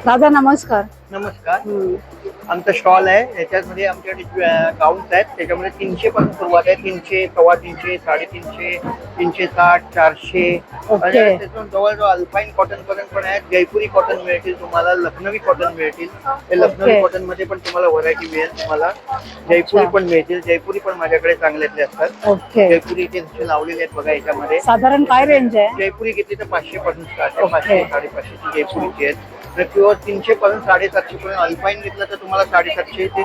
दादा नमस्कार. नमस्कार. आमचा स्टॉल आहे. याच्यामध्ये आमच्याकडे गाऊन्स आहेत. त्याच्यामध्ये 300 पासून सुरुवात आहे. 300, 350, 350, 360, 400. आणि त्यातून जवळजवळ अल्पाईन कॉटन पर्यंत पण आहेत. जयपुरी कॉटन मिळतील तुम्हाला, लखनवी कॉटन मिळतील. ते लखनवी कॉटन मध्ये पण तुम्हाला व्हरायटी मिळेल. तुम्हाला जयपुरी पण मिळतील. जयपुरी पण माझ्याकडे चांगल्यातले असतात. ओके. जयपुरी इथे लावलेले आहेत बघा. याच्यामध्ये साधारण काय रेंज आहे? जयपुरी घेतली तर 500 पासून स्टार्ट आहे. 500, 550 जयपुरीची आहेत. प्युअर 300 पासून 750 पर्यंत. अल्पाईन घेतलं तर तुम्हाला 750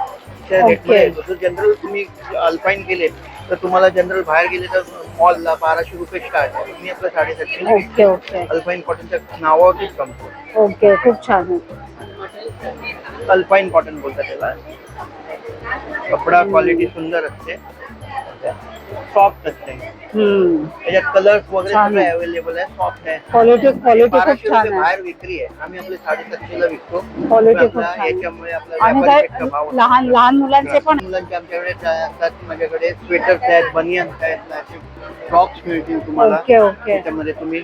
ते रेटमध्ये येतो. जर जनरल तुम्ही अल्पाईन गेले तर तुम्हाला जनरल बाहेर गेले तर मॉलला 1200 रुपये स्टार्ट आहे. तुम्ही आपलं 750. ओके. ओके. अल्पाईन कॉटनच्या नावावरतीच कमतो. ओके. खूप छान आहे. अल्पाईन कॉटन बोलतात त्याला. कपडा क्वालिटी सुंदर असते, सॉफ्ट असते. त्याच्यात कलर्स वगैरे सगळे अवेलेबल आहे. सॉफ्ट आहे. क्वालिटी खूप 1200 छान आहे. बाहेर विक्री आहे. आम्ही आपले 750 ला विकतो. क्वालिटी खूप छान. याच्यामुळे आणि आपल्याला काय लहान मुलांचे पण मुलांचे आमच्याकडे असतात. माझ्याकडे स्वेटर्स आहेत, बनियन्स आहेत, फ्रॉक्स मिळतील तुम्हाला. ओके. ओके. त्याच्यामध्ये तुम्ही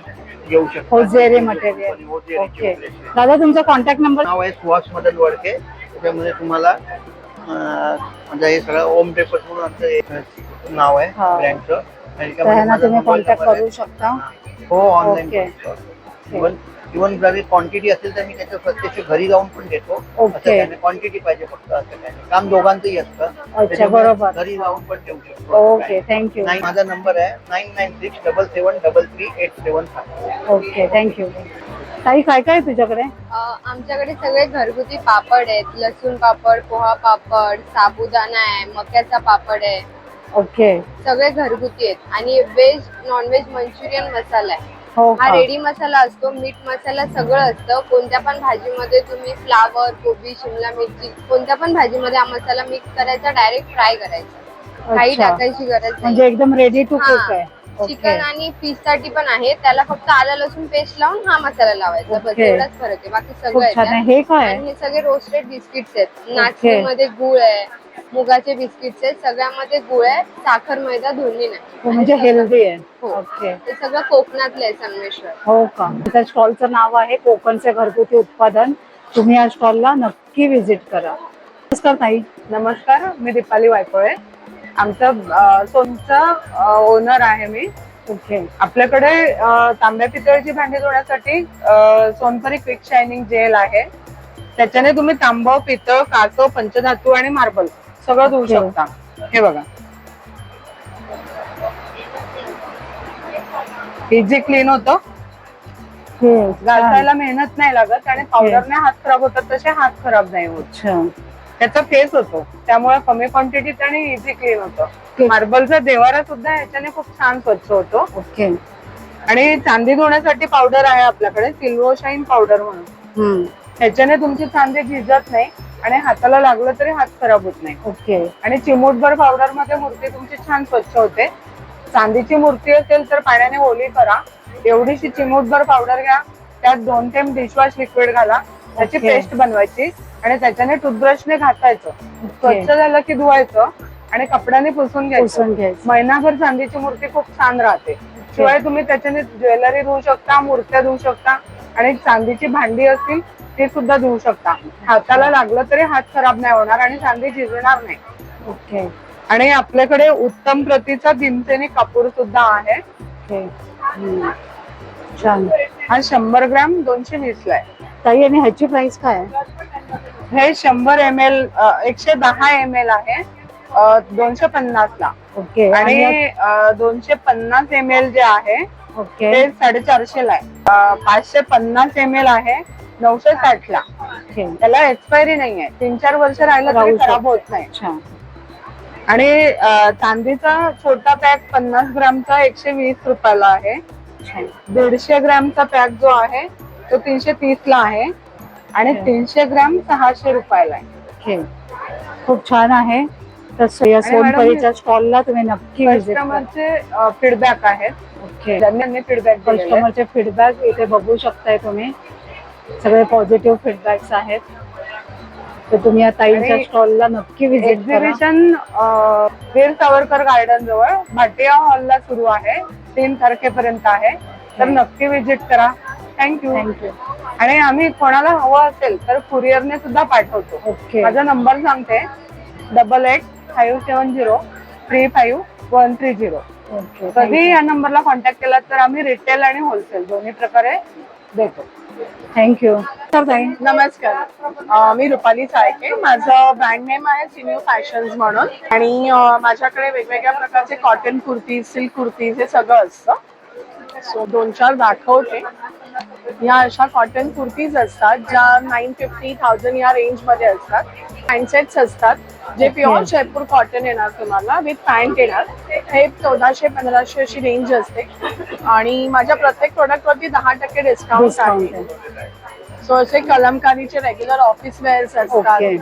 घेऊ शकता. Hosiery material. ओके. दादा तुमचा कॉन्टॅक्ट नंबर? नाव आहे सुहास मदन वडके. त्याच्यामध्ये तुम्हाला म्हणजे हे सगळं ओम पेपर्स म्हणून आमचं नाव आहे ब्रँडचं. तुम्ही कॉन्टॅक्ट करू शकता. हो, ऑनलाईन. ओके इव्हन जरी क्वांटिटी असेल तर मी त्याच्या प्रत्यक्ष घरी जाऊन पण देतो. ओके. क्वांटिटी पाहिजे फक्त असं काही नाही. काम दोघांचंही असतं. अच्छा, त्याच्यामुळे बरोबर. घरी जाऊन पण देऊ शकतो. Okay thank you. माझा नंबर आहे 9967733875. Okay thank you. ताई काय काय आहे तुझ्याकडे? आमच्याकडे सगळे घरगुती पापड आहेत. लसूण पापड, पोहा पापड, साबुदाणा आहे, मक्याचा पापड आहे. ओके. सगळे घरगुती आहेत. आणि व्हेज नॉनव्हेज मंचुरियन मसाला आहे. हो हा का? रेडी मसाला असतो, मीठ मसाला सगळं असतं. कोणत्या पण भाजीमध्ये तुम्ही फ्लावर, कोबी, शिमला मिरची कोणत्या पण भाजीमध्ये हा मसाला मिक्स करायचा, डायरेक्ट फ्राय करायचा, काही अच्छा. टाकायची गरज म्हणजे नाही. एकदम रेडी टू कुक आहे. चिकन आणि फिश साठी पण आहे. त्याला फक्त आलं लसूण पेस्ट लावून हा मसाला लावायचा, बस ओके. एवढाच फरक आहे. बाकी खूप सगळं आहे छान आहे. त्यात. हे काय आहे? आणि हे सगळे रोस्टेड बिस्किट्स आहेत. नाचणीमध्ये गुळ आहे, मुगाचे बिस्किट्स आहेत, सगळ्यामध्ये गुळ आहे, साखर मैदा दोन्ही नाही. हो, म्हणजे हेल्दी आहे. हो. ओके. हे सगळं कोकणातलं आहे, संगमेश्वर. हो का? त्या स्टॉलचं नाव आहे कोकणचे घरगुती उत्पादन. तुम्ही या स्टॉलला नक्की व्हिजिट करा. नमस्कार ताई. नमस्कार, मी दीपाली वायकोळे. आमचं सोनचं ओनर आहे मी. ओके. आपल्याकडे तांब्या पितळची भांडी धुण्यासाठी सोनपरी क्विक शायनिंग जेल आहे. त्याच्याने तुम्ही तांबं, पितळ, काचं, पंचधातू आणि मार्बल सगळं धुवू ओके. शकता. हे बघा, इझी क्लीन होतं, घासायला मेहनत नाही लागत आणि पावडरने हात खराब होतात तसे हात खराब नाही होत. अच्छा. त्याचा फेस होतो, त्यामुळे कमी क्वांटिटीत आणि इझी क्लीन होतं. मार्बलचा देवारा सुद्धा याच्याने खूप छान स्वच्छ होतो. ओके. आणि चांदी धुण्यासाठी पावडर आहे आपल्याकडे, सिल्वर शाईन पावडर म्हणून. ह्याच्याने तुमची चांदी झिजत नाही आणि हाताला लागलं तरी हात खराब होत नाही. ओके. आणि चिमूटभर पावडर मध्ये मूर्ती तुमची छान स्वच्छ होते. चांदीची मूर्ती असेल तर पाण्याने ओली करा. एवढीशी चिमूटभर पावडर घ्या, त्यात 2 थेंब डिशवॉश लिक्विड घाला, त्याची ओके. पेस्ट बनवायची आणि त्याच्याने टूथब्रशने घासायचं. स्वच्छ झालं की धुवायचं आणि कपड्याने पुसून पुसून घ्यायचं. घ्यायचं. महिनाभर चांदीची मूर्ती खूप छान राहते. शिवाय तुम्ही त्याच्याने ज्वेलरी धुवू शकता, मूर्त्या धुवू शकता आणि चांदीची भांडी असतील ते सुद्धा धुवू शकता. हाताला लागलं तरी हात खराब नाही होणार आणि चांदी झिजणार नाही. ओके. आणि आपल्याकडे उत्तम प्रतीचा भीमसेनी कापूर सुद्धा आहे. ओके. छान. हा 100 ग्रॅम 220 ला आहे. ताई आणि ह्याची प्राइस काय आहे? हे 100 ml 110 ml आहे 250 ला. ओके. आणि 250 ml जे आहे ओके. ते 450 ला आहे. 550 ml आहे 960 ला. ओके. त्याला एक्सपायरी नाही आहे, 3-4 वर्ष राहिलं तरी राहू खराब शकतं. होत नाही. छान. आणि चांदीचा छोटा पॅक 50 ग्रामचा 120 रुपयाला आहे. 150 ग्रामचा पॅक जो आहे तो 330 ला आहे आणि 300 ग्राम 600 रुपयाला आहे. ओके. खूप छान आहे. तसं या सोनपरीच्या स्टॉलला तुम्ही नक्की व्हिजिट करा. कस्टमरचे फीडबॅक आहेत. ओके. ज्यांनी फीडबॅक कस्टमरचे फीडबॅक इथे बघू शकताय तुम्ही. सगळे पॉझिटिव्ह फीडबॅक्स आहेत. तर तुम्ही या ताईंच्या आणि स्टॉलला नक्की व्हिजिट करा. एक्झिबिशन वीर सावरकर गार्डन जवळ भाटिया हॉलला सुरू आहे. 3 तारखेपर्यंत आहे, तर नक्की व्हिजिट करा. थँक्यू. थँक्यू. आणि आम्ही कोणाला हवं असेल तर कुरिअरने सुद्धा पाठवतो. ओके. माझा नंबर सांगते 8857035130. ओके. कधी या नंबरला कॉन्टॅक्ट केला तर आम्ही रिटेल आणि होलसेल दोन्ही प्रकारे देतो. थँक्यू. तर ताई नमस्कार, मी रुपाली चाळके. माझं ब्रँड नेम आहे सिन्यू फॅशन्स म्हणून. आणि माझ्याकडे वेगवेगळ्या प्रकारचे कॉटन कुर्तीज, सिल्क कुर्तीज हे सगळं असतं. सो 2-4 दाखवते. या अशा कॉटन कुर्तीज असतात ज्या 950-1000 या रेंज मध्ये असतात. हँडसेट्स असतात जे प्युअर जयपूर कॉटन येणार तुम्हाला, विथ पॅन्ट येणार. हे 1400-1500 अशी रेंज असते. आणि माझ्या प्रत्येक प्रोडक्ट वरती 10% डिस्काउंट आहे. सो असे कलमकारीचे रेग्युलर ऑफिस वेअर्स असतात. ओके.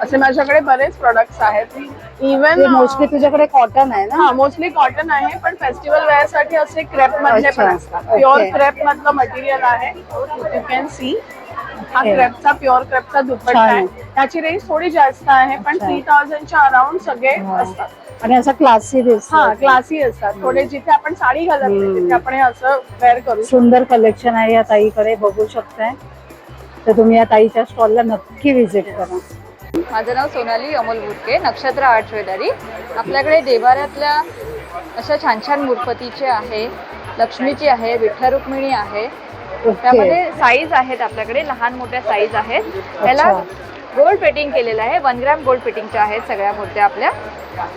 असे माझ्याकडे बरेच प्रोडक्ट्स आहेत. इव्हन मोस्टली तुझ्याकडे कॉटन आहे ना? हा, मोस्टली कॉटन आहे, पण फेस्टिवल वेअर साठी असे क्रेप मधले पण असतात. प्युअर क्रेप मधलं मटेरियल आहे. यू कॅन सी हा क्रेपचा, प्युअर क्रेपचा दुपट्टा आहे. त्याची रेंज थोडी जास्त आहे, पण 3000च्या अराउंड सगळे असतात. आणि असं क्लासी दिसतं. हा, क्लासी असतात. थोडे जिथे आपण साडी घालत नाही तिथे आपण हे असं वेअर करू. सुंदर कलेक्शन आहे या ताईकडे, बघू शकताय. तर तुम्ही या ताईच्या स्टॉलला नक्की व्हिजिट करा. माझं नाव सोनाली अमोल बुटके, नक्षत्र आर्ट ज्वेलरी. आपल्याकडे देवाऱ्यातल्या अशा छान छान मूर्तीचे आहे. लक्ष्मीची आहे, विठ्ठल रुक्मिणी आहे. त्यामध्ये साईज आहेत आपल्याकडे, लहान मोठ्या साईज आहेत. त्याला गोल्ड पेटिंग केलेलं आहे, 1 ग्रॅम गोल्ड पेटिंगच्या आहेत सगळ्या मूर्त्या आपल्या.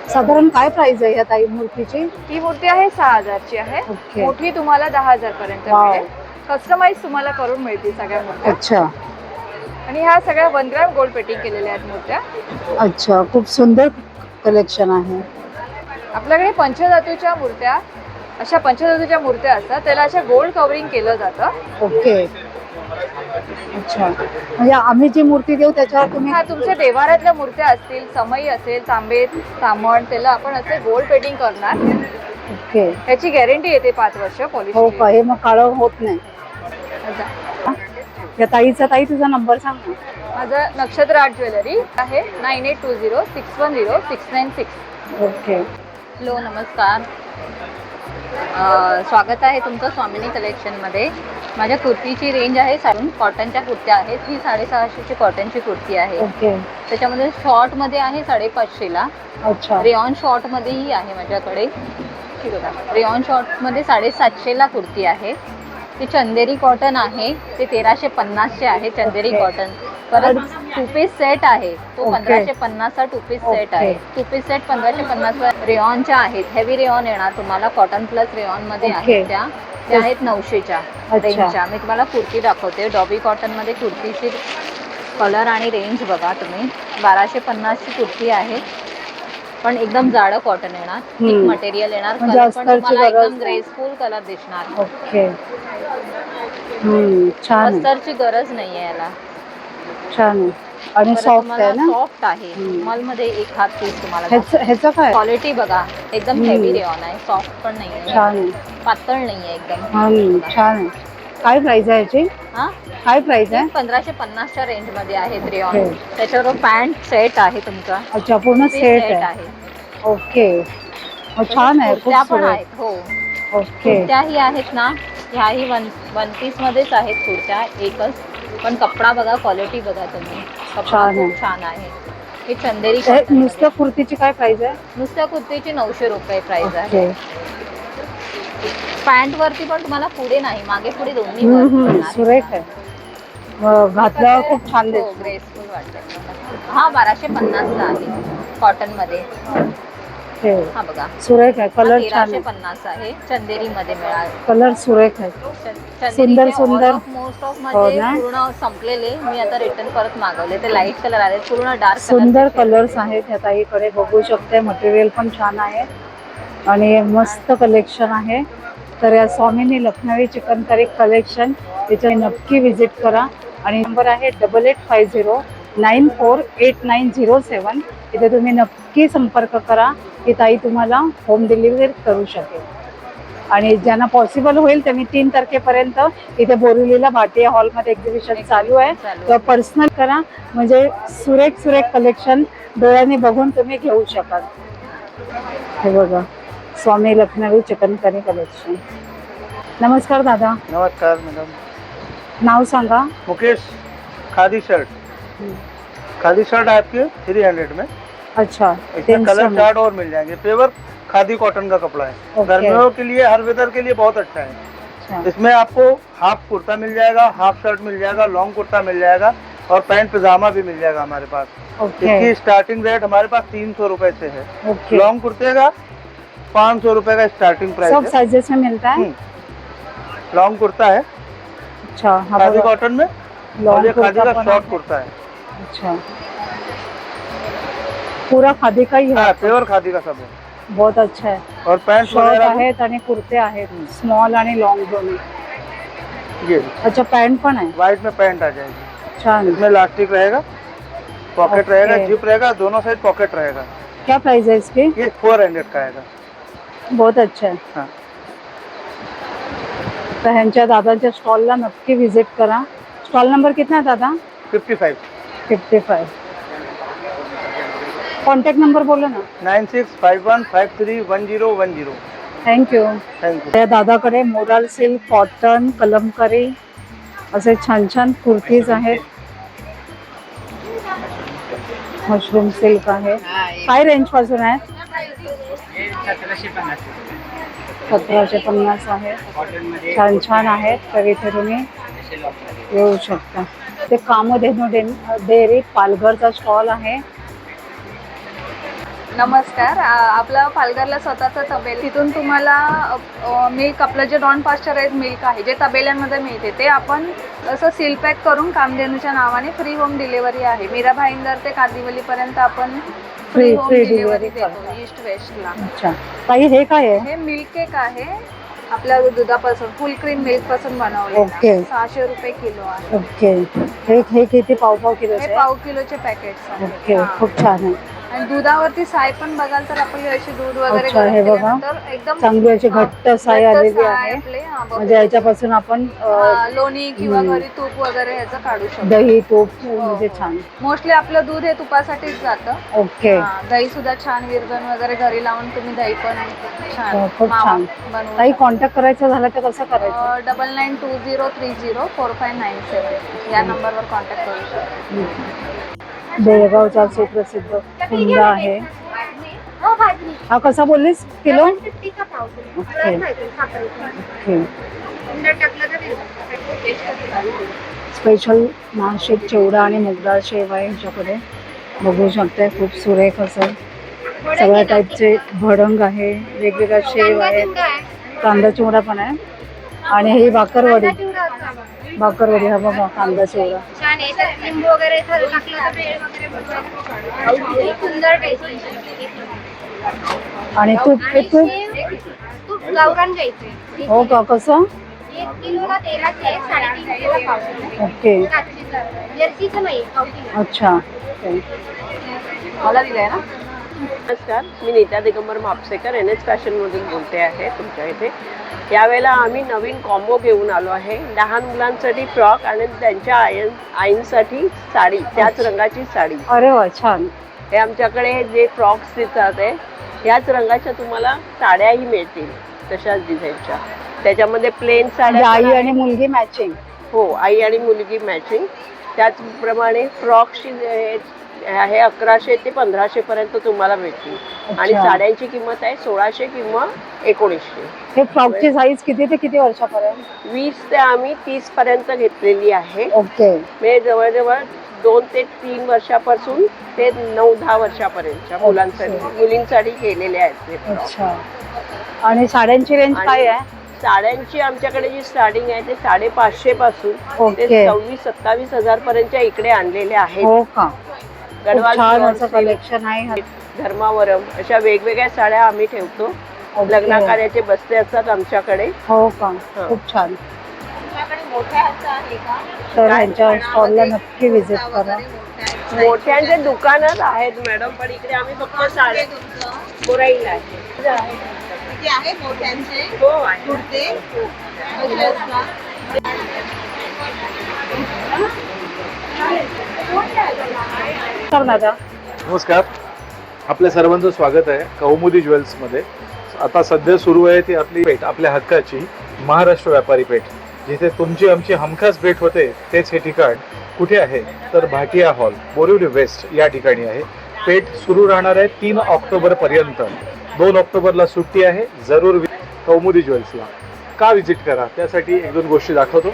साधारण काय प्राइस आहे या ताई मूर्तीची? ही मूर्ती आहे 6,000ची आहे. ओके. मोठी तुम्हाला 10,000 पर्यंत वाव. मिळेल. कस्टमाइज तुम्हाला करून मिळतील सगळ्या मूर्त्या. अच्छा आणि ह्या सगळ्या 1 ग्रॅम गोल्ड पेटिंग केलेल्या आहेत मूर्त्या. अच्छा, खूप सुंदर कलेक्शन आहे. आपल्याकडे पंचधातूच्या मूर्त्या, अशा पंचधातूच्या मूर्त्या असतात, त्याला अशा गोल्ड कवरिंग केलं जातं. ओके. अच्छा, म्हणजे आम्ही जी मूर्ती देऊ त्याच्यावर तुम्ही हा, तुमच्या देवाऱ्यातल्या मूर्त्या असतील, समई असेल, तांबे, तामण, त्याला आपण असे गोल्ड पेटिंग करणार. ओके. त्याची गॅरंटी येते 5 वर्ष पॉलिश. हो का? हे मग काळं होत नाही. या ताईचा, ताई तुझा नंबर सांग ना. माझं नक्षत्र आर्ट ज्वेलरी आहे 9820610696. ओके. हॅलो, नमस्कार. स्वागत आहे तुमचं स्वामिनी कलेक्शनमध्ये. माझ्या कुर्तीची रेंज आहे सारून कॉटनच्या कुर्त्या आहेत. ही 650ची कॉटनची कुर्ती आहे. ओके. त्याच्यामध्ये शॉर्टमध्ये आहे 550ला. अच्छा. रेऑन शॉर्टमध्येही आहे माझ्याकडे. ठीक आहे, रेऑन शॉर्टमध्ये 750ला कुर्ती आहे. ती चंदेरी कॉटन आहे, ते 1350चे आहे चंदेरी कॉटन. परत 2 पीस सेट आहे, तो 1550चा 2 पीस सेट आहे. 2 पीस सेट 1550 रेऑनच्या आहेत. हेवी रेऑन येणार तुम्हाला, कॉटन प्लस रेऑन मध्ये आहेत. त्या आहेत 900च्या रेंजच्या. मी तुम्हाला कुर्ती दाखवते. डॉबी कॉटन मध्ये कुर्तीची कलर आणि रेंज बघा तुम्ही. 1250ची कुर्ती आहे, पण एकदम जाडं कॉटन येणार, थिक मटेरियल येणार. कलर पण तुम्हाला एकदम ग्रेसफुल कलर दिसणार. ओके. छान. अस्तरची गरज नाहीये याला. छान आहे आणि सॉफ्ट आहे ना. सॉफ्ट आहे. मॉल मध्ये एक हात पीस तुम्हाला. ह्याचं काय? क्वालिटी बघा, एकदम हेवी रेऑन आहे, सॉफ्ट पण नाहीये, छान आहे, पातळ नाहीये एकदम. छान आहे. काय प्राइस आहे याची? हा, काय प्राइस आहे? 1550च्या रेंज मध्ये आहे रेऑन. त्याच्यावर पॅन्ट सेट आहे तुमचा. अच्छा, पूर्ण सेट आहे. ओके. छान आहे, खूप त्या पण सुरेख. आहेत. हो, ओके. त्याही आहेत ना, ह्याही वन पीस मध्येच आहेत कुर्त्या एकच. पण कपडा बघा, क्वालिटी बघा तुम्ही, कपडा खूप छान आहे. हे चंदेरी कॉटन. नुसत्या कुर्तीची काय प्राइस आहे? नुसत्या कुर्तीची 900 रुपये प्राइस आहे. पॅन्ट वरती पण तुम्हाला पुढे नाही, मागे पुढे दोन्ही सुरेख आहे. घातल्यावर खूप छान दिसतो, ग्रेसफुल वाटतं. हा 1250ला आहे कॉटन मध्ये. हा बघा, सुरेख आहे. कलर छान आहे. 1350 आहे, चंदेरी मध्ये मिळाल. कलर सुरेख आहे. सुंदर सुंदर. मोस्ट ऑफ मध्ये पूर्ण संपलेले. मी आता रिटर्न परत मागवले. ते लाईट कलर आले, पूर्ण डार्क सुंदर कलर्स आहेत या ताईकडे, बघू शकते. मटेरियल पण छान आहे आणि मस्त कलेक्शन आहे. तर या स्वामिनी लखनवी चिकनकरी कलेक्शन याच्या नक्की विजिट करा. आणि नंबर आहे 8850948907. इथे तुम्ही नक्की संपर्क करा की ताई तुम्हाला होम डिलिव्हरी करू शकेल. आणि ज्यांना पॉसिबल होईल त्यांनी 3 तारखेपर्यंत इथे बोरिवलीला भाटिया हॉलमध्ये एक्झिबिशन चालू आहे, तर पर्सनल करा. म्हणजे सुरेख सुरेख कलेक्शन डोळ्यांनी बघून तुम्ही घेऊ शकाल. हे बघा, स्वामी लखनवी चिकनकरी कलेक्शन. नमस्कार दादा. नमस्कार मॅडम. नाव सांगा. मुकेश. खादी शर्ट है आपके 300 में. अच्छा, इसमें कलर चार्ट और मिल जाएंगे. पेवर खादी कॉटन का कपड़ा है. गर्मियों के लिए, हर वेदर के लिए बहुत अच्छा है. इसमें आपको हाफ कुर्ता मिल जाएगा, हाफ शर्ट मिल जाएगा, लॉन्ग कुर्ता मिल जाएगा और पैंट पजामा भी मिल जाएगा हमारे पास. इसकी स्टार्टिंग रेट हमारे पास 300 रुपए से है. लॉन्ग कुर्ते का 500 रुपए का स्टार्टिंग प्राइस सब साइजेस में मिलता है. लॉन्ग कुर्ता है. अच्छा, खादी कॉटन में. और ये खादी का शॉर्ट कुर्ता है. अच्छा, पूरा खादी का ही है. प्योर खादी का सब है. बहुत अच्छा है. और पैंट शॉर्ट आहेत आणि कुर्ते आहेत, स्मॉल आणि लॉन्ग दोन्ही. ये अच्छा, पैंट पण है. व्हाइट में पैंट आ जाएगी. छान. इसमें इलास्टिक रहेगा, पॉकेट रहेगा, जिप रहेगा, दोनों साइड पॉकेट रहेगा. क्या प्राइस है इसकी? ये 400 का आएगा. बहुत अच्छा है. हाँ. तर ह्यांच्या दादांच्या स्टॉलला नक्की विजिट करा. स्टॉल नंबर कितना है दादा? 55. 55. कॉन्टॅक्ट नंबर बोलो ना. 9651531010. थँक्यू. थँक्यू. त्या दादाकडे मोराल सिल्क, कॉटन, कलमकारी असे छान छान कुर्तीज आहेत. मशरूम सिल्क आहे. काय रेंज पासून आहे? 1750 आहे. छान छान आहेत, तर इथे तुम्ही येऊ शकता. ते कामधेनू डेअरी पालघरचा स्टॉल आहे. नमस्कार. आपलं पालघरला स्वतःचं तबेल, तिथून तुम्हाला मिल्क, आपलं जे नॉन पाश्चराइज मिल्क आहे जे तबेल्यांमध्ये मिळते ते आपण असं सील पॅक करून कामधेनूच्या नावाने फ्री होम डिलिव्हरी आहे. मीरा भाईंदर ते कांदिवलीपर्यंत आपण फ्री होम डिलिव्हरी देतो ईस्ट वेस्टला. अच्छा ताई, हे काय आहे? हे मिल्क केक आहे, आपल्या दुधापासून फुल क्रीम मिल्क पासून बनवलेला. ओके. 600 रुपये किलो आहे. ओके. हे किती पाव किलोचे? हे पाव किलोचे पॅकेट्स आहेत. ओके, हां. खूप छान आहे. आणि दुधावरती साय पण बघाल तर आपली अशी दूध वगैरे अच्छा, हे गरम बघा. केल्यानंतर एकदम चांगली अशी घट्ट साय घट्ट आलेली साय आहे. आपले, हां, बघू. म्हणजे याच्यापासून आपण लोणी किंवा हम्म. घरी तूप वगैरे ह्याचं काढू शकतो. दही तूप म्हणजे छान. मोस्टली आपलं दूध हे तुपासाठीच जातं. ओके. हां, दही सुद्धा छान विरघण वगैरे घरी लावून तुम्ही दही पण छान खूप मावा छान. बनवू ताई, शकता. कॉन्टॅक्ट करायचं झालं तर कसं करायचं? 9920304597 या नंबरवर कॉन्टॅक्ट करू शकता. बेळगावचा सुप्रसिद्ध कुंदा आहे. हा कसा बोललीस kilo? Okay. Okay. Special Nashik chivda आणि मुगडाळ शेव आहे ह्याच्याकडे, बघू शकते. खूप सुरेख असं सगळ्या टाईपचे भडंग आहे, वेगवेगळ्या शेव आहेत, कांदा चिवडा पण आहे आणि ही भाकरवडी. भाकरवडी हा बघा, कांदा चिवडा. आणि तूप, हे तूप गावरान घ्यायचे. हो का? कसं? 1 किलोला तेलाचे आहे, 3.5 किलोला पावशेर. ओके. जर्सीचं नाही, गावठी. अच्छा. ओके. मला दिलंय ना. नमस्कार, मी नीता दिगंबर म्हापसेकर NH फॅशनमधून बोलते आहे तुमच्या इथे. यावेळेला आम्ही नवीन कॉम्बो घेऊन आलो आहे. लहान मुलांसाठी फ्रॉक आणि त्यांच्या आईंसाठी साडी, त्याच रंगाची साडी. अरे वा, छान. हे आमच्याकडे जे फ्रॉक्स दिसतात आहे याच रंगाच्या तुम्हाला साड्याही मिळतील, तशाच डिझाईनच्या. त्याच्यामध्ये प्लेन साड्या आई पण आणि आहे. मुलगी मॅचिंग. हो, आई आणि मुलगी मॅचिंग. त्याचप्रमाणे फ्रॉक्सची हे 1100 ते 1500 पर्यंत तुम्हाला मिळतील. आणि अच्छा. साड्यांची किंमत आहे 1600 किंवा 1900. हे फ्रॉकची साईज किती ते किती वर्षापर्यंत? 20 ते आम्ही 30 पर्यंत घेतलेली आहे. ओके. म्हणजे जवळजवळ 2 ते 3 वर्षापासून ते 9-10 वर्षापर्यंतच्या मुलींसाठी केलेले आहेत ते फ्रॉक. अच्छा. आणि साड्यांची रेंज आणि काय आहे? साड्यांची आमच्याकडे जी स्टार्टिंग आहे ते 550 पासून ओके. ते 26-27 हजार पर्यंतच्या इकडे आणलेले आहेत. हो का? गडवाल खूप छान फ्लॉर असं सिल्क, कलेक्शन आहे. धर्मावरम अशा वेगवेगळ्या साड्या आम्ही ठेवतो. ओके. लग्न कार्याचे बस्ते असतात आमच्याकडे. हो का? हा. खूप छान. मोठ्या ह्याचं आहे का? तर ह्यांच्या स्टॉलला नक्की व्हिजिट करा. मोठ्यांचे दुकानच आहेत मॅडम, पण इकडे आम्ही फक्त साड्या बोराईला आहे. किती आहे मोठ्यांचे? हो आहे. कुर्ते कसे असतात? तर दादा, नमस्कार, आपल्या सर्वांचं स्वागत आहे कौमुदी ज्वेल्समध्ये. आता सध्या सुरू आहे ती आपली भेट, आपल्या हक्काची महाराष्ट्र व्यापारी पेठ, जिथे तुमची आमची हमखास भेट होते. तेच हे ठिकाण कुठे आहे तर भाटिया हॉल, बोरिवली वेस्ट या ठिकाणी आहे. पेठ सुरू राहणार आहे 3 ऑक्टोबरपर्यंत. 2 ऑक्टोबरला सुट्टी आहे. जरूर कौमुदी ज्वेल्सला का विजिट करा, त्यासाठी 1-2 गोष्टी दाखवतो.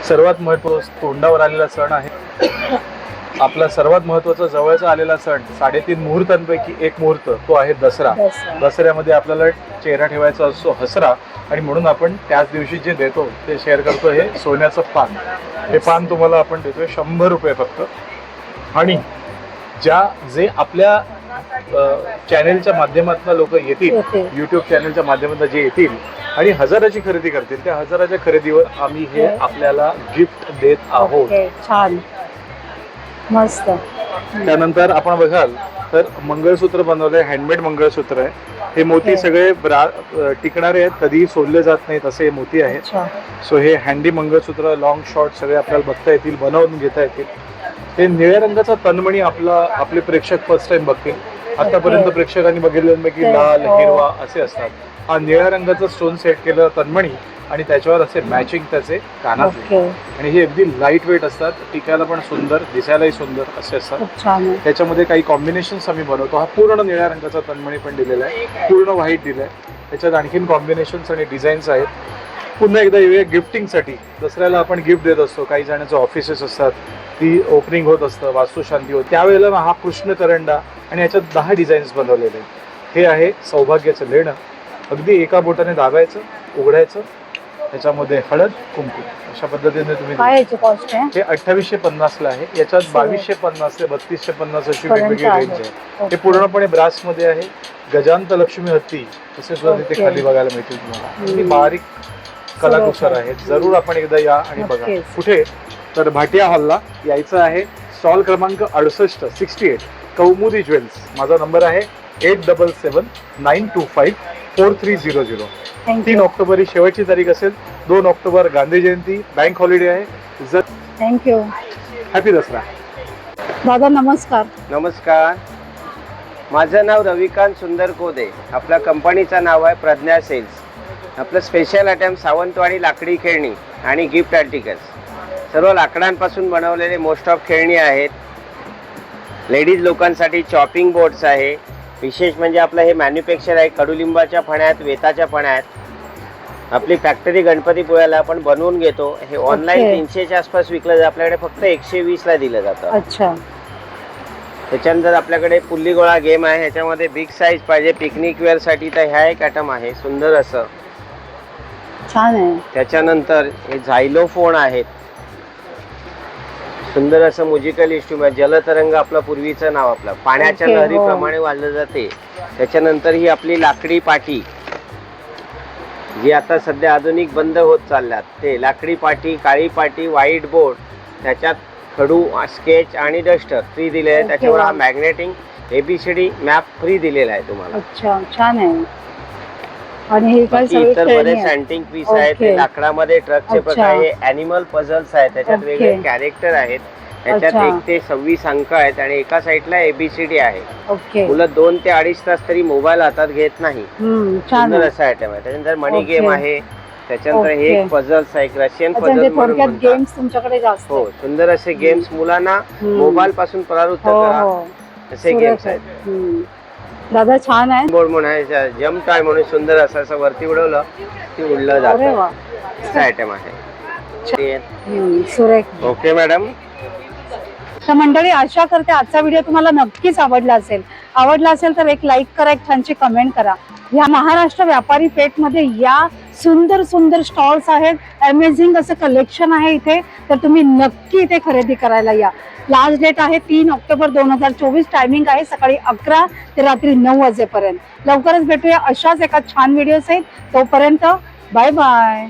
सर्वात महत्त्वाचा तोंडावर आलेला सण आहे आपला, सर्वात महत्त्वाचा जवळचा आलेला सण, 3.5 मुहूर्तांपैकी एक मुहूर्त, तो आहे दसरा. दसऱ्यामध्ये आपल्याला चेहरा ठेवायचा असतो हसरा, आणि म्हणून आपण त्याच दिवशी जे देतो ते शेअर करतो. हे सोन्याचं पान, हे पान तुम्हाला आपण देतोय 100 रुपये फक्त. आणि जे आपल्या चॅनेलच्या माध्यमातून लोक येतील, यूट्यूब चॅनेलच्या माध्यमातून जे येतील आणि 1000ची खरेदी करतील, त्या 1000च्या खरेदीवर आम्ही हे आपल्याला गिफ्ट देत आहोत. छान, मस्त. त्यानंतर आपण बघाल तर मंगळसूत्र बनवलंय, हँडमेड मंगळसूत्र आहे. हे मोती सगळे टिकणारे आहेत, कधीही सोडले जात नाहीत असे हे मोती आहेत. सो हे हँडी मंगळसूत्र, लॉंग शॉर्ट सगळे आपल्याला बघता येतील, बनवून घेता येतील. हे निळ्या रंगाचा तनमणी आपले प्रेक्षक फर्स्ट टाइम बघतील. आतापर्यंत प्रेक्षकांनी बघितल्यापैकी लाल, हिरवा असे असतात. हा निळ्या रंगाचा स्टोन सेट केलेला तन्मणी आणि त्याच्यावर असे मॅचिंग त्याचे कानातले, आणि हे अगदी लाईट वेट असतात, टिकायला पण सुंदर, दिसायलाही सुंदर असे असतात. त्याच्यामध्ये काही कॉम्बिनेशन्स आम्ही बनवतो. हा पूर्ण निळ्या रंगाचा तन्मणी पण दिलेला आहे, पूर्ण व्हाईट दिलाय. त्याच्यात आणखीन कॉम्बिनेशन्स आणि डिझाईन्स आहेत. पुन्हा एकदा येऊया गिफ्टिंगसाठी. दसऱ्याला आपण गिफ्ट देत असतो. काही जणांचे ऑफिसेस असतात, ती ओपनिंग होत असतं, वास्तुशांती होत, त्यावेळेला हा कृष्ण करंडा आणि याच्यात 10 डिझाईन्स बनवलेले आहेत. हे आहे सौभाग्याचं लेणं. अगदी एका बोटाने दाबायचं, उघडायचं, त्याच्यामध्ये हळद, कुंकू अशा पद्धतीने तुम्ही. हे 2850 आहे. याच्यात 2250 ते 3250 अशी वेगवेगळी रेंज आहे. हे पूर्णपणे ब्रास मध्ये आहे. गजांत लक्ष्मी हत्ती असे सुद्धा तिथे खाली बघायला मिळतील तुम्हाला. बारीक कलाकुसर आहेत. जरूर आपण एकदा या आणि बघा. कुठे तर भाटिया हॉलला यायचं आहे. स्टॉल क्रमांक 68 कौमुदी ज्वेल्स. माझा नंबर आहे 8779254300. 3 ऑक्टोबर ही शेवटची तारीख असेल. 2 ऑक्टोबर गांधी जयंती, बँक हॉलिडे आहे. थँक्यू. हॅपी दसरा. दादा नमस्कार. नमस्कार, माझं नाव रविकांत सुंदर कोदे. आपल्या कंपनीचं नाव आहे प्रज्ञा सेल्स. आपलं स्पेशल आयटम सावंतवाडी लाकडी खेळणी आणि गिफ्ट आर्टिकल्स. सर्व लाकडांपासून बनवलेले मोस्ट ऑफ खेळणी आहेत. लेडीज लोकांसाठी चॉपिंग बोर्ड्स आहे. विशेष म्हणजे आपलं हे मॅन्युफॅक्चर आहे कडुलिंबाच्या फण्यात, वेताच्या फण्यात. आपली फॅक्टरी गणपतीपुळ्याला आपण बनवून घेतो. हे ऑनलाईन 300च्या आसपास विकलं जातं. आपल्याकडे फक्त 120ला दिलं जातं. अच्छा. त्याच्यानंतर आपल्याकडे पुल्ली गोळा गेम आहे. ह्याच्यामध्ये बिग साईज पाहिजे पिकनिक वेअर साठी तर ह्या एक आयटम आहे, सुंदर असं छान आहे. त्याच्यानंतर हे झायलोफोन आहेत, सुंदर असं म्युझिकल इन्स्ट्रुमेंट. जलतरंग आपलं पूर्वीचं नाव, आपलं पाण्याच्या लहरीप्रमाणे वाजलं जाते. त्याच्यानंतर ही आपली लाकडी पाटी जी आता सध्या आधुनिक बंद होत चालल्यात, ते लाकडी पाटी, काळी पाटी, व्हाईट बोर्ड, त्याच्यात खडू, स्केच आणि डस्टर फ्री दिले आहे. त्याच्यावर हा मॅग्नेटिंग ABCD मॅप फ्री दिलेला आहे तुम्हाला. अच्छा, छान आहे. आणि हे काय इतर बरेच अँटिक पीस आहेत. लाकडामध्ये ट्रकचे प्रकार, हे ॲनिमल पझल्स आहेत. त्याच्यात वेगळे कॅरेक्टर आहेत. त्याच्यात 1 ते 26 अंक आहेत आणि एका साईडला ABCD आहे. मुलं 2 ते 2.5 तास तरी मोबाईल हातात घेत नाही. सुंदर असं आयटम आहे. त्याच्यानंतर मनी गेम आहे. त्याच्यानंतर हे एक पझल्स आहे, रशियन पझल म्हणून गेम्स तुमच्याकडे जास्त. हो, सुंदर असे गेम्स मुलांना मोबाईल पासून परावृत्त करा असे गेम्स आहेत. दादा छान आहे. बोर्ड म्हणून आहे, जम्प टॉय म्हणून सुंदर असं असं वरती उडवलं की उडलं जातं. असं आयटम आहे. सुरेख. Okay madam. तर मंडळी, आशा करते आजचा व्हिडिओ तुम्हाला नक्कीच आवडला असेल. तर एक लाईक करा, एक छानशी कमेंट करा. या महाराष्ट्र व्यापारी पेठमध्ये या सुंदर सुंदर स्टॉल्स आहेत. अमेझिंग असं कलेक्शन आहे इथे. तर तुम्ही नक्की इथे खरेदी करायला या. लास्ट डेट आहे 3 ऑक्टोबर 2024. टायमिंग आहे सकाळी 11 ते रात्री 9 वाजेपर्यंत. लवकरच भेटूया अशाच एका छान व्हिडिओ सहित. तोपर्यंत बाय बाय.